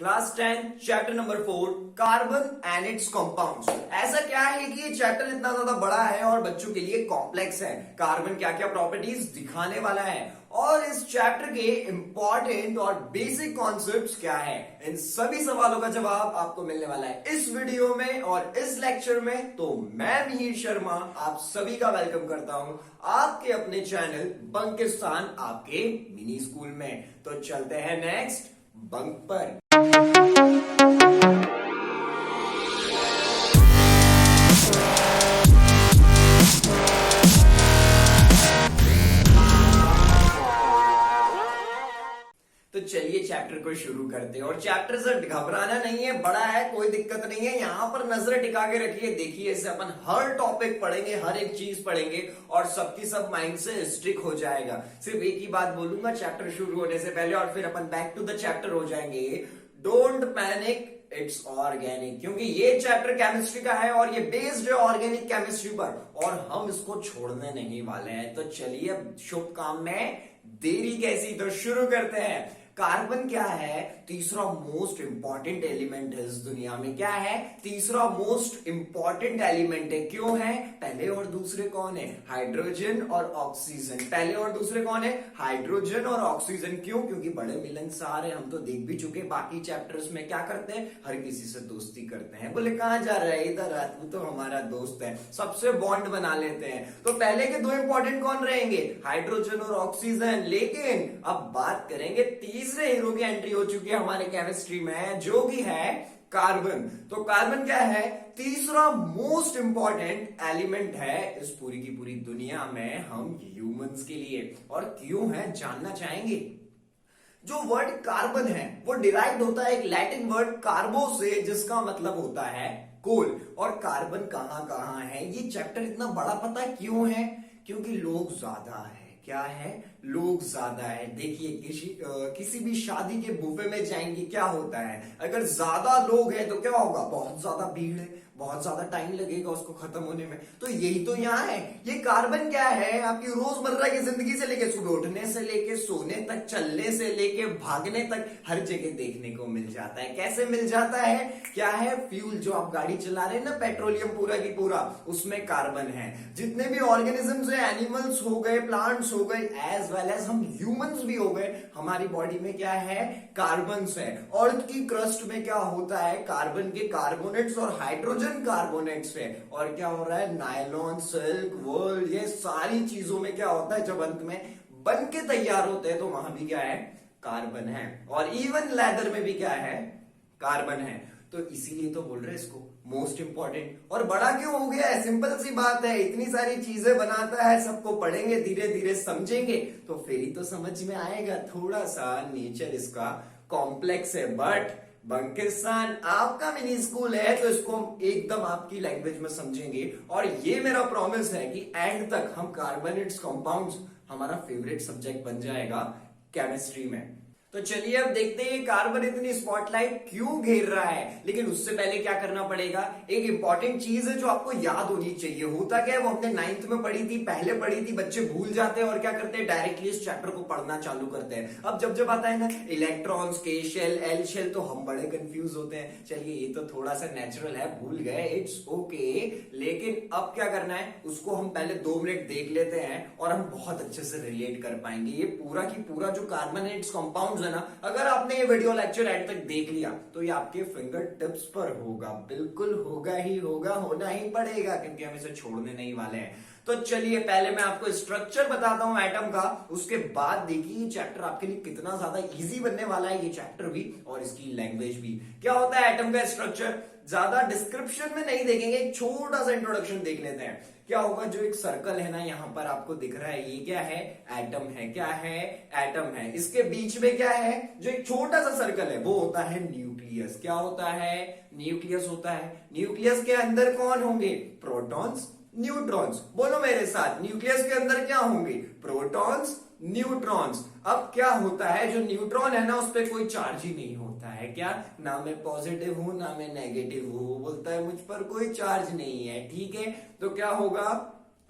Class 10 chapter number 4 carbon and it's compounds. ऐसा क्या है कि ये चैप्टर इतना ज्यादा बड़ा है और बच्चों के लिए कॉम्प्लेक्स है। कार्बन क्या क्या प्रॉपर्टीज दिखाने वाला है और इस चैप्टर के इंपॉर्टेंट और बेसिक कॉन्सेप्ट्स क्या है, इन सभी सवालों का जवाब आपको मिलने वाला है इस वीडियो में और इस लेक्चर में। तो मैं मिहिर शर्मा आप सभी का वेलकम करता हूं आपके अपने चैनल बंकिस्तान आपके मिनी स्कूल में। तो चलते हैं नेक्स्ट बंक पर। तो चलिए चैप्टर को शुरू करते हैं और चैप्टर से घबराना नहीं है, बड़ा है कोई दिक्कत नहीं है। यहां पर नजर टिका के रखिए, देखिए इसे अपन हर टॉपिक पढ़ेंगे, हर एक चीज पढ़ेंगे और सबकी सब माइंड से स्ट्रिक हो जाएगा। सिर्फ एक ही बात बोलूंगा चैप्टर शुरू होने से पहले और फिर अपन बैक टू द चैप्टर हो जाएंगे। डोंट पैनिक, इट्स ऑर्गेनिक, क्योंकि ये चैप्टर केमिस्ट्री का है और ये बेस्ड है ऑर्गेनिक केमिस्ट्री पर और हम इसको छोड़ने नहीं वाले हैं। तो चलिए अब शुभ काम में देरी कैसी, तो शुरू करते हैं। कार्बन क्या है? तीसरा मोस्ट इंपॉर्टेंट एलिमेंट है इस दुनिया में। क्या है? तीसरा मोस्ट इंपॉर्टेंट एलिमेंट है। क्यों है? पहले और दूसरे कौन है? हाइड्रोजन और ऑक्सीजन। पहले और दूसरे कौन है? हाइड्रोजन और ऑक्सीजन। क्यों? क्योंकि बड़े मिलनसार है, हम तो देख भी चुके। बाकी चैप्टर्स में क्या करते हैं? हर किसी से दोस्ती करते हैं। बोले कहां जा रहा है? इधर आ, तू तो हमारा दोस्त है, सबसे बॉन्ड बना लेते हैं। तो पहले के दो इंपॉर्टेंट कौन रहेंगे? हाइड्रोजन और ऑक्सीजन। लेकिन अब बात करेंगे तीसरे हीरो की एंट्री हो चुकी है हमारे केमिस्ट्री में, जो कि है कार्बन। तो कार्बन क्या है? तीसरा मोस्ट इंपॉर्टेंट एलिमेंट है इस पूरी की पूरी दुनिया में, हम ह्यूमंस के लिए। और क्यों है जानना चाहेंगे। जो वर्ड कार्बन है वो डिराइव्ड होता है एक लैटिन वर्ड कार्बो से, जिसका मतलब होता है कोल। और कार्बन कहां कहां है ये चैप्टर इतना बड़ा पता है क्यों है? क्योंकि लोग ज्यादा है। क्या है? लोग ज्यादा है। देखिए किसी भी शादी के बुफे में जाएंगे, क्या होता है? अगर ज्यादा लोग हैं तो क्या होगा? बहुत ज्यादा भीड़ है, बहुत ज्यादा टाइम लगेगा उसको खत्म होने में। तो यही तो यहाँ है। ये कार्बन क्या है? आपकी रोजमर्रा की जिंदगी से लेके सुबह उठने से लेके सोने तक, चलने से लेके भागने तक हर जगह देखने को मिल जाता है। कैसे मिल जाता है? क्या है? फ्यूल जो आप गाड़ी चला रहे हैं ना, पेट्रोलियम पूरा की पूरा, उसमें कार्बन है। जितने भी ऑर्गेनिजम्स है, एनिमल्स हो गए, प्लांट्स हो गए, एज वेल एज हम ह्यूमंस भी हो गए, हमारी बॉडी में क्या है? कार्बन है। अर्थ की क्रस्ट में क्या होता है? कार्बन के कार्बोनेट्स और हाइड्रोजन कार्बोनेट्स है। और क्या हो रहा है? नायलॉन, सिल्क, वूल, ये सारी चीजों में क्या होता है? जब अंत में बन के तैयार होते हैं तो वहां भी क्या है? कार्बन है। और इवन लेदर में भी क्या है? कार्बन है। तो इसीलिए तो बोल रहे हैं इसको मोस्ट इंपॉर्टेंट। और बड़ा क्यों हो गया है? सिंपल सी बात है, इतनी सारी चीजें बनाता है, सबको पढ़ेंगे, धीरे धीरे समझेंगे तो फिर ही तो समझ में आएगा। थोड़ा सा नेचर इसका कॉम्प्लेक्स है, बट बंकिस्तान आपका मिनी स्कूल है तो इसको हम एकदम आपकी लैंग्वेज में समझेंगे। और ये मेरा प्रॉमिस है कि एंड तक हम कार्बोनेट्स कंपाउंड्स हमारा फेवरेट सब्जेक्ट बन जाएगा केमिस्ट्री में। तो चलिए अब देखते हैं कार्बन इतनी स्पॉटलाइट क्यों घेर रहा है। लेकिन उससे पहले क्या करना पड़ेगा? एक इंपॉर्टेंट चीज है जो आपको याद होनी चाहिए। होता क्या है, वो हमने 9th में पढ़ी थी, पहले पढ़ी थी, बच्चे भूल जाते हैं और क्या करते हैं? डायरेक्टली इस चैप्टर को पढ़ना चालू करते हैं। अब जब जब आता है ना इलेक्ट्रॉन्स, के शेल, एल शेल, तो हम बड़े कंफ्यूज होते हैं। चलिए ये तो थोड़ा सा नेचुरल है, भूल गए, इट्स ओके। लेकिन अब क्या करना है? उसको हम पहले 2 मिनट देख लेते हैं और हम बहुत अच्छे से रिलेट कर पाएंगे। ये पूरा की पूरा जो कार्बोनेट्स कंपाउंड्स है ना, अगर आपने ये वीडियो लेक्चर एंड तक देख लिया तो ये आपके फिंगर टिप्स पर होगा, बिल्कुल होगा ही होगा, होना ही पड़ेगा, क्योंकि हम इसे छोड़ने नहीं वाले हैं। तो चलिए पहले मैं आपको स्ट्रक्चर बताता हूं एटम का, उसके बाद देखिए ये चैप्टर आपके लिए कितना ज्यादा इजी बनने वाला है, ये चैप्टर भी और इसकी लैंग्वेज भी। क्या होता है एटम का स्ट्रक्चर? ज्यादा डिस्क्रिप्शन में नहीं देखेंगे, एक छोटा सा इंट्रोडक्शन देख लेते हैं। क्या होगा? जो एक सर्कल है ना यहां पर आपको दिख रहा है, ये क्या है? एटम है। क्या है? एटम है। इसके बीच में क्या है? जो एक छोटा सा सर्कल है वो होता है न्यूक्लियस। क्या होता है? न्यूक्लियस होता है। न्यूक्लियस के अंदर कौन होंगे? Protons, neutrons. बोलो मेरे साथ, न्यूक्लियस के अंदर क्या होंगे? Protons, neutrons. अब क्या होता है? जो न्यूट्रॉन है ना उस पर कोई चार्ज ही नहीं होता है। क्या? ना मैं पॉजिटिव हूं ना मैं नेगेटिव हूं, बोलता है मुझ पर कोई चार्ज नहीं है। ठीक है, तो क्या होगा?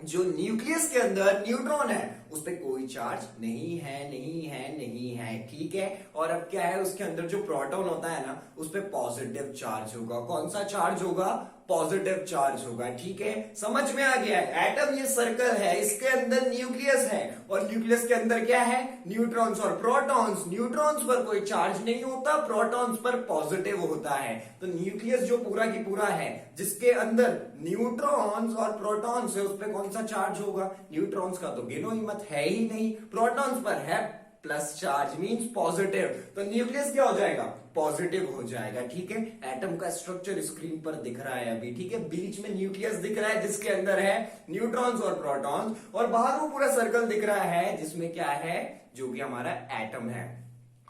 जो न्यूक्लियस के अंदर न्यूट्रॉन है उस पे कोई चार्ज नहीं है, नहीं है, नहीं है, ठीक है। और अब क्या है, उसके अंदर जो प्रोटॉन होता है ना उस पे पॉजिटिव चार्ज होगा। कौन सा चार्ज होगा? पॉजिटिव चार्ज होगा, ठीक है। समझ में आ गया है? एटम ये सर्कल है, इसके अंदर न्यूक्लियस है और न्यूक्लियस के अंदर क्या है? न्यूट्रॉन्स और प्रोटॉन्स। न्यूट्रॉन्स पर कोई चार्ज नहीं होता, प्रोटॉन्स पर पॉजिटिव होता है। तो न्यूक्लियस जो पूरा की पूरा है जिसके अंदर न्यूट्रॉन्स और प्रोटॉन्स है उस पर कौन सा चार्ज होगा? न्यूट्रॉन्स का तो गिनो ही मत, है ही नहीं। प्रोटॉन्स पर है प्लस चार्ज, मींस पॉजिटिव। तो न्यूक्लियस क्या हो जाएगा? पॉजिटिव हो जाएगा, ठीक है। एटम का स्ट्रक्चर स्क्रीन पर दिख रहा है अभी, ठीक है। बीच में न्यूक्लियस दिख रहा है जिसके अंदर है न्यूट्रॉन्स और प्रोटॉन्स, और बाहर वो पूरा सर्कल दिख रहा है जिसमें क्या है? जो कि हमारा एटम है।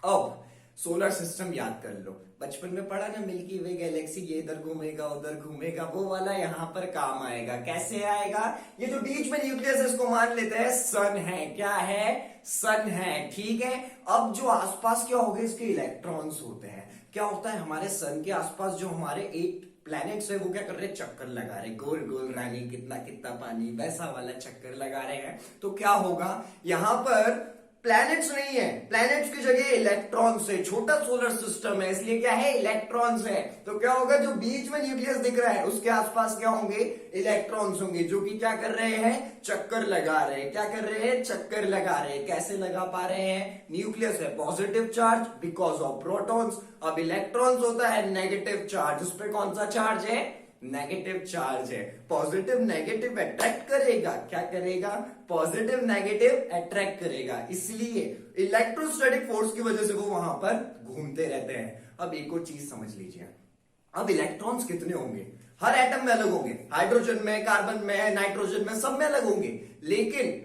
अब सोलर सिस्टम याद कर लो, बचपन में पढ़ा ना, मिल्की वे गैलेक्सी, ये इधर घूमेगा उधर घूमेगा, वो वाला यहाँ पर काम आएगा। कैसे आएगा? ये जो बीच में न्यूक्लियस है इसको मान लेते हैं सन है। क्या है? सन है, ठीक है। अब जो आसपास क्या हो गए, इसके इलेक्ट्रॉन्स होते हैं। क्या होता है हमारे सन के आसपास? जो हमारे 8 प्लैनेट्स है वो क्या कर रहे हैं? चक्कर लगा रहे, गोल गोल रानी कितना कितना पानी, वैसा वाला चक्कर लगा रहे हैं। तो क्या होगा, यहां पर प्लैनेट्स नहीं है, प्लैनेट्स की जगह इलेक्ट्रॉन्स है। छोटा सोलर सिस्टम है इसलिए क्या है? इलेक्ट्रॉन्स है। तो क्या होगा, जो बीच में न्यूक्लियस दिख रहा है उसके आसपास क्या होंगे? इलेक्ट्रॉन्स होंगे, जो कि क्या कर रहे हैं? चक्कर लगा रहे हैं। क्या कर रहे हैं? चक्कर लगा रहे हैं। कैसे लगा पा रहे हैं? न्यूक्लियस है positive charge because of protons. अब इलेक्ट्रॉन्स होता है नेगेटिव चार्ज, उस पर कौन सा चार्ज है? नेगेटिव चार्ज है। पॉजिटिव नेगेटिव अट्रैक्ट करेगा। क्या करेगा? पॉजिटिव नेगेटिव अट्रैक्ट करेगा, इसलिए इलेक्ट्रोस्टैटिक फोर्स की वजह से वो वहां पर घूमते रहते हैं। अब एक और चीज समझ लीजिए, अब इलेक्ट्रॉन्स कितने होंगे? हर एटम में अलग होंगे, हाइड्रोजन में, कार्बन में, नाइट्रोजन में, सब में अलग होंगे। लेकिन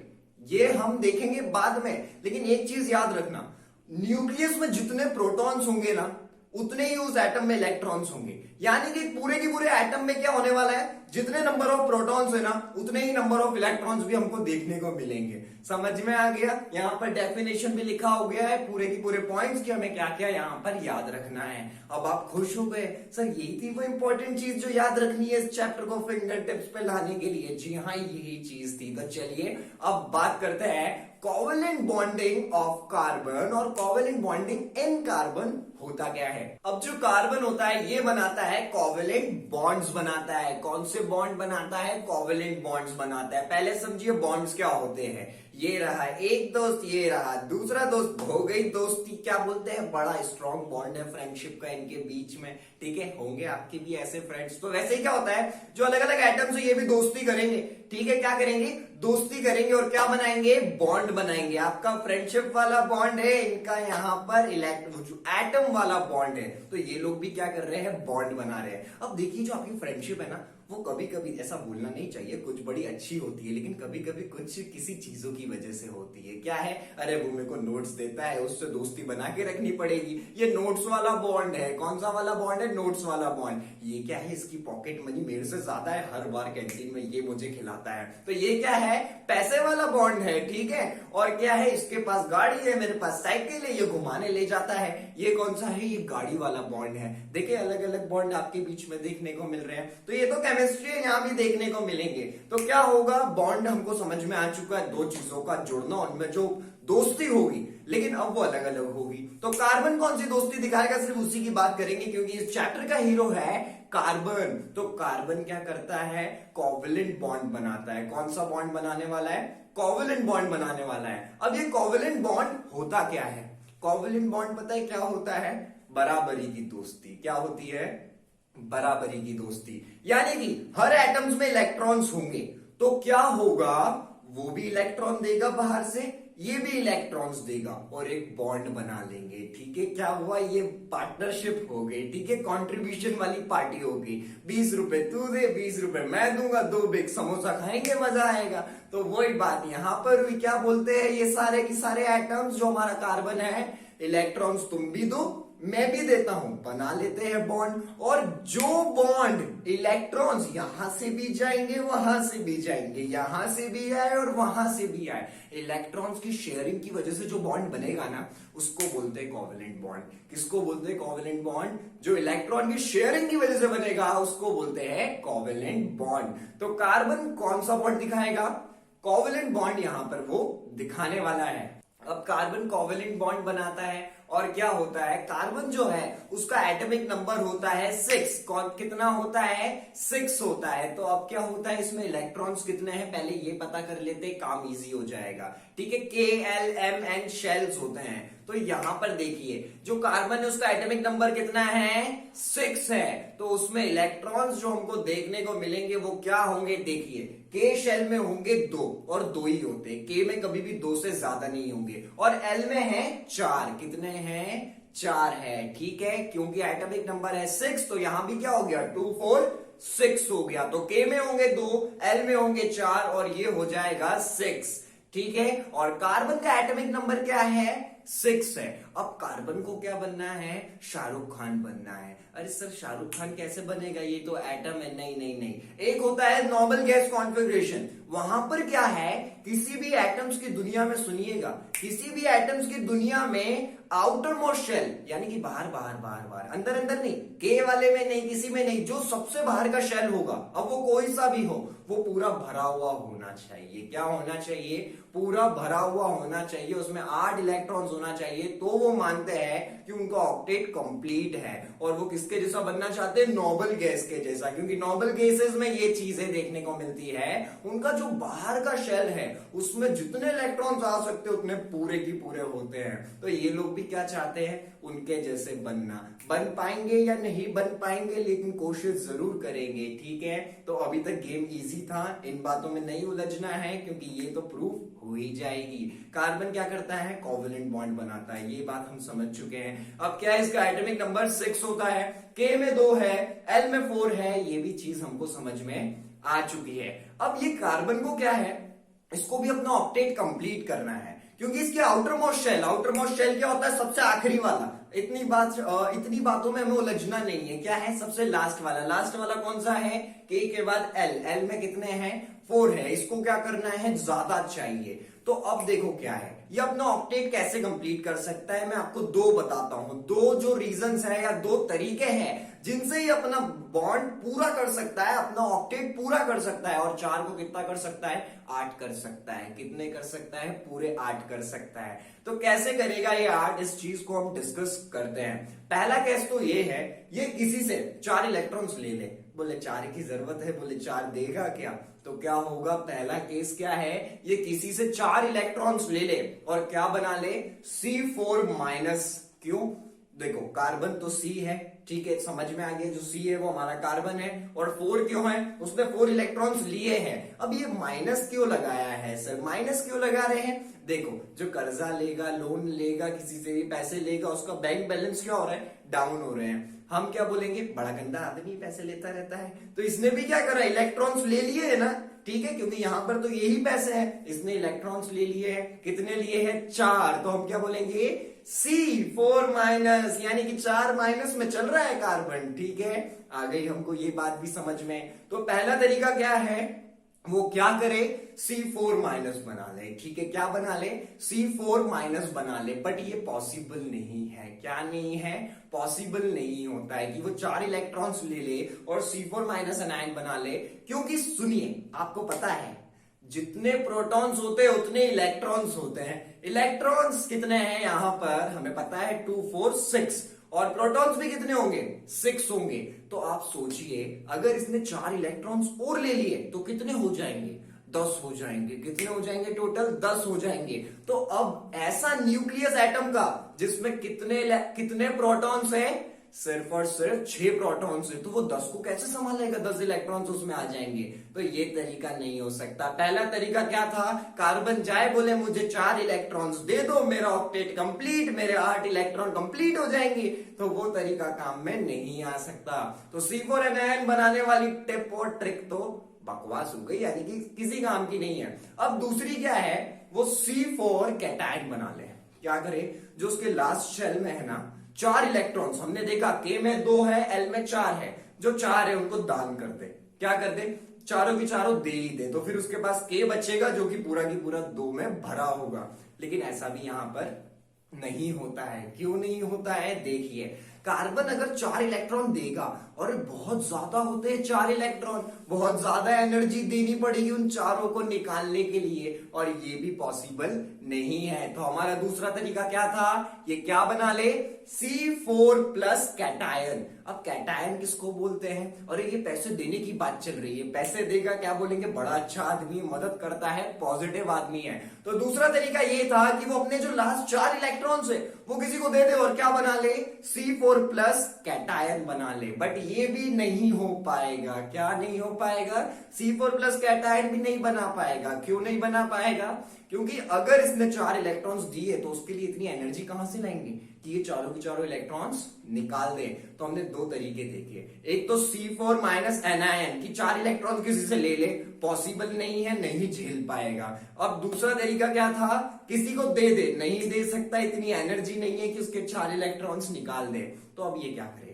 ये हम देखेंगे बाद में। लेकिन एक चीज याद रखना, न्यूक्लियस में जितने प्रोटॉन्स होंगे ना उतने ही उस एटम में इलेक्ट्रॉन्स होंगे। यानी कि पूरे के पूरे एटम में क्या होने वाला है? जितने नंबर ऑफ प्रोटॉन्स है ना उतने ही नंबर ऑफ इलेक्ट्रॉन्स भी हमको देखने को मिलेंगे। समझ में आ गया? यहाँ पर डेफिनेशन भी लिखा हो गया है, पूरे के पूरे पॉइंट्स की हमें क्या क्या यहाँ पर याद रखना है। अब आप खुश हो गए, सर यही थी वो इंपॉर्टेंट चीज जो याद रखनी है इस चैप्टर को फिंगर टिप्स पे लाने के लिए? जी हाँ, यही चीज थी। तो चलिए अब बात करते हैं कोवेलेंट बॉन्डिंग ऑफ कार्बन और कोवेलेंट बॉन्डिंग इन कार्बन होता क्या है। अब जो कार्बन होता है ये बनाता है कोवेलेंट बॉन्ड्स बनाता है। कौन से बॉन्ड बनाता है? कोवेलेंट बॉन्ड्स बनाता है। पहले समझिए बॉन्ड्स क्या होते हैं। ये रहा एक दोस्त, ये रहा दूसरा दोस्त, हो गई दोस्ती। क्या बोलते हैं? बड़ा स्ट्रॉन्ग बॉन्ड है फ्रेंडशिप का इनके बीच में, ठीक है। होंगे आपके भी ऐसे फ्रेंड्स। तो वैसे ही क्या होता है, जो अलग अलग एटम्स है ये भी दोस्ती करेंगे, ठीक है। क्या करेंगे? दोस्ती करेंगे और क्या बनाएंगे? बॉन्ड बनाएंगे। आपका फ्रेंडशिप वाला बॉन्ड है, इनका यहाँ पर एटम वाला बॉन्ड है। तो ये लोग भी क्या कर रहे हैं? बॉन्ड बना रहे हैं। अब देखिए जो आपकी फ्रेंडशिप है ना वो कभी कभी, ऐसा बोलना नहीं चाहिए, कुछ बड़ी अच्छी होती है, लेकिन कभी कभी कुछ किसी चीजों की वजह से होती है। क्या है? अरे वो मेरे को नोट्स देता है, उससे दोस्ती बना के रखनी पड़ेगी। ये नोट्स वाला बॉन्ड है। कौन सा वाला बॉन्ड है? नोट्स वाला बॉन्ड। ये क्या है? इसकी पॉकेट मनी मेरे से ज्यादा है, हर बार कैंटीन में ये मुझे खिलाता है। तो ये क्या है? पैसे वाला बॉन्ड है, ठीक है। और क्या है? इसके पास गाड़ी है, मेरे पास साइकिल है, ये घुमाने ले जाता है। ये कौन सा है? ये गाड़ी वाला बॉन्ड है। देखिए अलग अलग बॉन्ड आपके बीच में देखने को मिल रहे हैं। तो ये तो केमिस्ट्री है, यहाँ भी देखने को मिलेंगे। तो क्या होगा? बॉन्ड हमको समझ में आ चुका है, दो चीजों का जुड़ना, उनमें जो दोस्ती होगी, लेकिन अब वो अलग अलग होगी। तो कार्बन कौन सी दोस्ती दिखाएगा? सिर्फ उसी की बात करेंगे क्योंकि इस चैप्टर का हीरो है कार्बन। तो कार्बन क्या करता है? कोवेलेंट बॉन्ड बनाता है। कौन सा बॉन्ड बनाने वाला है? कोवेलेंट बॉन्ड बनाने वाला है। अब ये कोवेलेंट बॉन्ड होता क्या है? कोवेलेंट बॉन्ड पता है क्या होता है? बराबरी की दोस्ती। क्या होती है? बराबरी की दोस्ती। यानी कि हर एटम्स में इलेक्ट्रॉन्स होंगे, तो क्या होगा? वो भी इलेक्ट्रॉन देगा बाहर से, ये भी इलेक्ट्रॉन्स देगा और एक बॉन्ड बना लेंगे, ठीक है। क्या हुआ? ये पार्टनरशिप हो गई, ठीक है। कंट्रीब्यूशन वाली पार्टी होगी। 20 रुपए तू दे, 20 रुपए मैं दूंगा, 2 बिग समोसा खाएंगे, मजा आएगा। तो वही बात यहां पर हुई। क्या बोलते हैं ये सारे के सारे एटम्स जो हमारा कार्बन है, इलेक्ट्रॉन्स तुम भी दो मैं भी देता हूं, बना लेते हैं बॉन्ड। और जो बॉन्ड इलेक्ट्रॉन्स यहां से भी जाएंगे, वहां से भी जाएंगे, यहां से भी आए और वहां से भी आए, इलेक्ट्रॉन्स की शेयरिंग की वजह से जो बॉन्ड बनेगा ना, उसको बोलते हैं कोवेलेंट बॉन्ड। किसको बोलते हैं कोवेलेंट बॉन्ड? जो इलेक्ट्रॉन की शेयरिंग की वजह से बनेगा उसको बोलते हैं कोवेलेंट बॉन्ड। तो कार्बन कौन सा बॉन्ड दिखाएगा? कोवेलेंट बॉन्ड यहां पर वो दिखाने वाला है। अब कार्बन कोवेलेंट बॉन्ड बनाता है और क्या होता है, कार्बन जो है उसका एटॉमिक नंबर होता है 6। कितना होता है? 6 होता है। तो अब क्या होता है, इसमें इलेक्ट्रॉन्स कितने हैं पहले ये पता कर लेते हैं, काम इजी हो जाएगा। ठीक है, KLMN शेल्स होते हैं। तो यहां पर देखिए जो कार्बन है उसका एटॉमिक नंबर कितना है? 6 है। तो उसमें इलेक्ट्रॉन्स जो हमको देखने को मिलेंगे वो क्या होंगे, देखिए K शेल में होंगे 2 और 2 ही होते हैं, K में कभी भी 2 से ज्यादा नहीं होंगे। और L में है 4, कितने हैं? 4 है। ठीक है, क्योंकि एटॉमिक नंबर है 6 तो यहां भी क्या हो गया, 2 4 6 हो गया। तो K में होंगे 2, L में होंगे 4 और ये हो जाएगा 6। ठीक है, और कार्बन का एटॉमिक नंबर क्या है? 6 है। अब कार्बन को क्या बनना है? शाहरुख खान बनना है। अरे सर शाहरुख खान कैसे बनेगा, ये तो एटम है। नहीं नहीं नहीं, एक होता है नॉर्मल गैस कॉन्फ़िगरेशन, वहां पर क्या है, किसी भी एटम्स की दुनिया में सुनिएगा, किसी भी एटम्स की दुनिया में आउटर मोस्ट शेल यानी कि बाहर बाहर बाहर बाहर, अंदर अंदर नहीं, के वाले में नहीं, किसी में नहीं, जो सबसे बाहर का शेल होगा, अब वो कोई सा भी हो, वो पूरा भरा हुआ होना चाहिए। क्या होना चाहिए? पूरा भरा हुआ होना चाहिए, उसमें 8 इलेक्ट्रॉन्स होना चाहिए। तो वो मानते हैं कि उनका ऑक्टेट कंप्लीट है। और वो किसके जैसा बनना चाहते हैं? नोबल गैस के जैसा, क्योंकि नोबल गैसेस में ये चीजें देखने को मिलती है। उनका जो बाहर का शेल है उसमें जितने इलेक्ट्रॉन्स आ सकते हैं उतने पूरे की पूरे होते हैं। तो ये लोग भी क्या चाहते हैं? उनके जैसे बनना। बन पाएंगे या नहीं बन पाएंगे, लेकिन कोशिश जरूर करेंगे। ठीक है, तो अभी तक गेम इजी था, इन बातों में नहीं उलझना है क्योंकि ये तो प्रूफ हो ही जाएगी। कार्बन क्या करता है? कोवेलेंट बॉन्ड बनाता है, ये बात हम समझ चुके हैं। अब क्या है, इसका एटॉमिक नंबर 6 होता है, K में 2 है, L में 4 है, ये भी चीज हमको समझ में आ चुकी है। अब ये कार्बन को क्या है, इसको भी अपना ऑक्टेट कंप्लीट करना है, क्योंकि इसके आउटर मोस्ट शेल क्या होता है? सबसे आखिरी वाला। इतनी बातों में हमें उलझना नहीं है। क्या है? सबसे लास्ट वाला कौन सा है? K के बाद L में कितने हैं? 4 है। इसको क्या करना है? ज्यादा चाहिए। तो अब देखो क्या है, ये अपना ऑक्टेट कैसे कंप्लीट कर सकता है, मैं आपको 2 बताता हूं। 2 जो रीजंस है या 2 तरीके हैं जिनसे ये अपना बॉन्ड पूरा कर सकता है, अपना ऑक्टेट पूरा कर सकता है। और 4 को कितना कर सकता है? 8 कर सकता है। कितने कर सकता है? पूरे 8 कर सकता है। तो कैसे करेगा ये 8, इस चीज को हम डिस्कस करते हैं। पहला केस तो ये है, ये किसी से 4 इलेक्ट्रॉन्स ले ले, बोले 4 की जरूरत है, बोले 4 देगा क्या? तो क्या होगा? पहला केस क्या है, ये किसी से 4 इलेक्ट्रॉन्स ले ले और क्या बना ले? C4-। क्यों? देखो कार्बन तो C है, ठीक है, समझ में आ गया, जो C है वो हमारा कार्बन है। और 4 क्यों है? उसने 4 इलेक्ट्रॉन्स लिए हैं। अब ये माइनस क्यों लगाया है सर? माइनस क्यों लगा रहे हैं? देखो, जो कर्जा लेगा, लोन लेगा, किसी से भी पैसे लेगा, उसका बैंक बैलेंस क्या हो रहा है? डाउन हो रहे हैं। हम क्या बोलेंगे? बड़ा गंदा आदमी पैसे लेता रहता है। तो इसने भी क्या करा? इलेक्ट्रॉन्स ले लिए है ना, ठीक है, क्योंकि यहां पर तो यही पैसे हैं, इसने इलेक्ट्रॉन्स ले लिए हैं। कितने लिए हैं? 4। तो हम क्या बोलेंगे? C4-, यानी कि 4 माइनस में चल रहा है कार्बन। ठीक है, आ गई हमको ये बात भी समझ में। तो पहला तरीका क्या है, वो क्या करे? C4- बना ले। ठीक है, क्या बना ले? C4- बना ले। बट ये पॉसिबल नहीं है। क्या नहीं है? पॉसिबल नहीं होता है कि वो 4 इलेक्ट्रॉन्स ले ले और C4- एनायन बना ले, क्योंकि सुनिए, आपको पता है जितने प्रोटॉन्स होते हैं उतने इलेक्ट्रॉन्स होते हैं। इलेक्ट्रॉन्स कितने हैं यहां पर हमें पता है, 2 4 6, और प्रोटॉन्स भी कितने होंगे? 6 होंगे। तो आप सोचिए, अगर इसने 4 इलेक्ट्रॉन्स और ले लिए तो कितने हो जाएंगे? 10 हो जाएंगे। कितने हो जाएंगे? टोटल 10 हो जाएंगे। तो अब ऐसा न्यूक्लियस एटम का जिसमें कितने प्रोटॉन्स हैं? सिर्फ और सिर्फ 6 प्रोटॉन्स है। तो वो 10 को कैसे संभालेगा? 10 इलेक्ट्रॉन्स उसमें आ जाएंगे। तो ये तरीका नहीं हो सकता। पहला तरीका क्या था? कार्बन जाए बोले मुझे 4 इलेक्ट्रॉन्स दे दो, मेरा ऑक्टेट कंप्लीट, मेरे 8 इलेक्ट्रॉन कंप्लीट हो जाएंगे। तो वो तरीका काम में नहीं आ सकता। तो C4 एनायन बनाने वाली टिप और ट्रिक तो बकवास हो गई, यानी कि किसी काम की नहीं है। अब दूसरी क्या है, वो C4 कैटायन बना ले। क्या करे? जो उसके लास्ट शेल में है ना, 4 इलेक्ट्रॉन्स, हमने देखा K में 2 है, L में 4 है, जो 4 है उनको दान कर दे। क्या कर दे? चारों की चारों दे ही दे, तो फिर उसके पास K बचेगा जो कि पूरा की पूरा 2 में भरा होगा। लेकिन ऐसा भी यहां पर नहीं होता है। क्यों नहीं होता है? देखिए, कार्बन अगर 4 इलेक्ट्रॉन देगा, और बहुत ज्यादा होते हैं 4 इलेक्ट्रॉन, बहुत ज्यादा एनर्जी देनी पड़ेगी उन चारों को निकालने के लिए, और ये भी पॉसिबल नहीं है। तो हमारा दूसरा तरीका क्या था? ये क्या बना ले? C4 plus cation. अब कैटायन किसको बोलते हैं? और ये पैसे देने की बात चल रही है, पैसे देगा, क्या बोलेंगे? बड़ा अच्छा आदमी, मदद करता है, पॉजिटिव आदमी है। तो दूसरा तरीका ये था कि वो अपने जो लास्ट 4 इलेक्ट्रॉन्स है वो किसी को दे दे और क्या बना ले? C4 प्लस कैटायन बना ले। बट ये भी नहीं हो पाएगा। क्या नहीं हो पाएगा? C4 प्लस कैटायन भी नहीं बना पाएगा। क्यों नहीं बना पाएगा? क्योंकि अगर इसने 4 इलेक्ट्रॉन्स दिए तो उसके लिए इतनी एनर्जी कहां से लाएंगे कि ये चारों के चारों इलेक्ट्रॉन्स निकाल दें। तो हमने 2 तरीके देखे, एक तो C4 माइनस एनायन कि 4 इलेक्ट्रॉन किसी से ले ले, पॉसिबल नहीं है, नहीं झेल पाएगा। अब दूसरा तरीका क्या था? किसी को दे दे, नहीं दे सकता, इतनी एनर्जी नहीं है कि उसके 4 इलेक्ट्रॉन्स निकाल दे। तो अब ये क्या करेगा?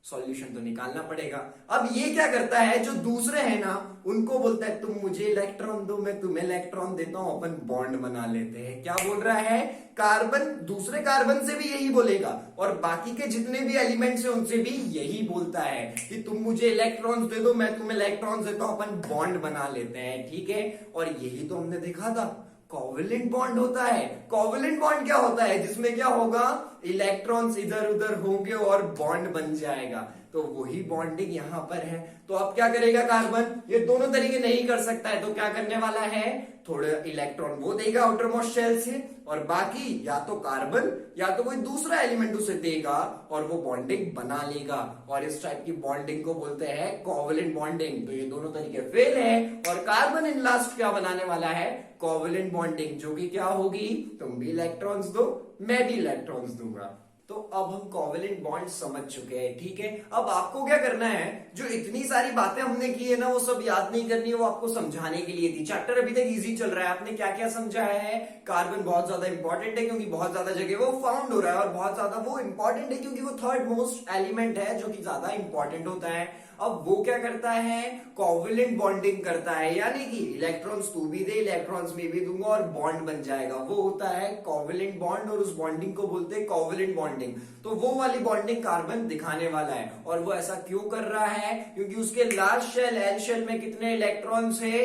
सॉल्यूशन तो निकालना पड़ेगा। अब ये क्या करता है? जो दूसरे हैं ना, उनको बोलता है तुम मुझे इलेक्ट्रॉन दो, मैं तुम्हें इलेक्ट्रॉन देता हूं, अपन बॉन्ड बना लेते हैं। क्या बोल रहा है? कार्बन दूसरे कार्बन से भी यही बोलेगा, और बाकी के जितने भी एलिमेंट्स हैं उनसे भी यही बोलता है कि तुम मुझे इलेक्ट्रॉन्स दे दो, मैं तुम्हें इलेक्ट्रॉन्स देता हूं, अपन बॉन्ड बना लेते हैं। ठीक है, और यही तो हमने देखा था, कोवेलेंट बॉन्ड होता है। कोवेलेंट बॉन्ड क्या होता है? जिसमें क्या होगा? इलेक्ट्रॉन्स इधर उधर होंगे और बॉन्ड बन जाएगा। तो वही बॉन्डिंग यहां पर है। तो अब क्या करेगा कार्बन? ये दोनों तरीके नहीं कर सकता है, तो क्या करने वाला है? थोड़े इलेक्ट्रॉन वो देगा आउटर मोस्ट शेल से, और बाकी या तो कार्बन या तो कोई दूसरा एलिमेंट उसे देगा और वो बॉन्डिंग बना लेगा। और इस टाइप की बॉन्डिंग को बोलते हैं कोवेलेंट बॉन्डिंग। तो ये दोनों तरीके फेल है, और कार्बन इन लास्ट क्या बनाने वाला है? कोवेलेंट बॉन्डिंग, जो कि क्या होगी? तुम भी इलेक्ट्रॉन्स दो, मैं भी इलेक्ट्रॉन्स दूंगा। तो अब हम कोवेलेंट बॉन्ड समझ चुके हैं। ठीक है, अब आपको क्या करना है? जो इतनी सारी बातें हमने की है ना, वो सब याद नहीं करनी है, वो आपको समझाने के लिए थी। चैप्टर अभी तक इजी चल रहा है। आपने क्या क्या समझाया है? कार्बन बहुत ज्यादा इंपॉर्टेंट है क्योंकि बहुत ज्यादा जगह वो फाउंड हो रहा है, और बहुत ज्यादा वो इंपॉर्टेंट है क्योंकि वो थर्ड मोस्ट एलिमेंट है जो कि ज्यादा इंपॉर्टेंट होता है। अब वो क्या करता है? कोवेलेंट बॉन्डिंग करता है, यानी कि इलेक्ट्रॉन्स तू भी दे, इलेक्ट्रॉन्स मैं भी दूंगा, और बॉन्ड बन जाएगा। वो होता है कोवेलेंट बॉन्ड, और उस बॉन्डिंग को बोलते हैं कोवेलेंट बॉन्डिंग। तो वो वाली बॉन्डिंग कार्बन दिखाने वाला है। और वो ऐसा क्यों कर रहा है? क्योंकि उसके लास्ट शेल एल शेल में कितने इलेक्ट्रॉन्स है?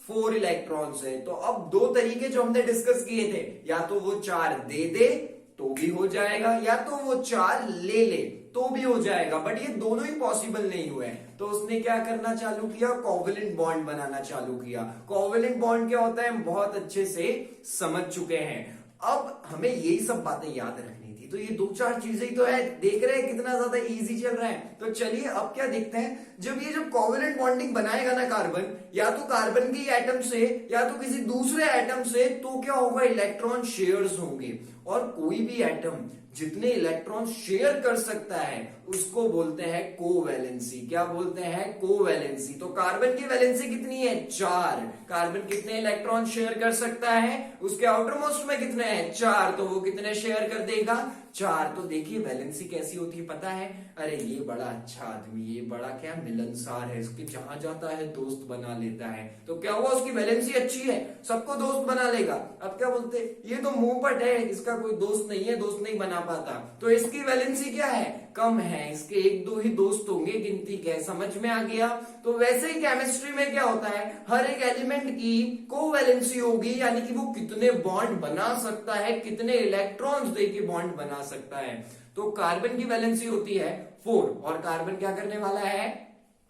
4 इलेक्ट्रॉन्स है। तो अब 2 तरीके जो हमने डिस्कस किए थे, या तो वो 4 दे दे तो भी हो जाएगा, या तो वो 4 ले ले तो भी हो जाएगा। बट ये दोनों ही पॉसिबल नहीं हुए। तो उसने क्या करना चालू किया? कोवेलेंट बॉन्ड बनाना चालू किया। कोवेलेंट बॉन्ड क्या होता है हम बहुत अच्छे से समझ चुके हैं। अब हमें यही सब बातें याद रखनी थी। तो ये 2-4 चीजें ही तो है। देख रहे हैं कितना ज्यादा इजी चल रहा है। तो चलिए अब क्या देखते हैं, जब कोवेलेंट बॉन्डिंग बनाएगा ना कार्बन, या तो कार्बन की एटम से या तो किसी दूसरे एटम से, तो क्या होगा? इलेक्ट्रॉन शेयर्स होंगे। और कोई भी एटम जितने इलेक्ट्रॉन शेयर कर सकता है उसको बोलते हैं कोवैलेंसी। क्या बोलते हैं? कोवैलेंसी। तो कार्बन की वैलेंसी कितनी है? 4। कार्बन कितने इलेक्ट्रॉन शेयर कर सकता है? उसके आउटर मोस्ट में कितने हैं? 4। तो वो कितने शेयर कर देगा? 4। तो देखिए वैलेंसी कैसी होती है पता है? अरे ये बड़ा अच्छा आदमी, ये बड़ा क्या मिलनसार है, इसके जहां जाता है दोस्त बना लेता है। तो क्या हुआ? उसकी वैलेंसी अच्छी है, सबको दोस्त बना लेगा। अब क्या बोलते? ये तो मुंहपट है, इसका कोई दोस्त नहीं है, दोस्त नहीं बना पाता। तो इसकी वैलेंसी क्या है? कम है। इसके 1-2 ही दोस्त होंगे, गिनती के। समझ में आ गया? तो वैसे ही केमिस्ट्री में क्या होता है, हर एक एलिमेंट की कोवैलेंसी होगी, यानी कि वो कितने बॉन्ड बना सकता है, कितने इलेक्ट्रॉन्स देके बॉन्ड बना सकता है। तो कार्बन की वैलेंसी होती है 4, और कार्बन क्या करने वाला है?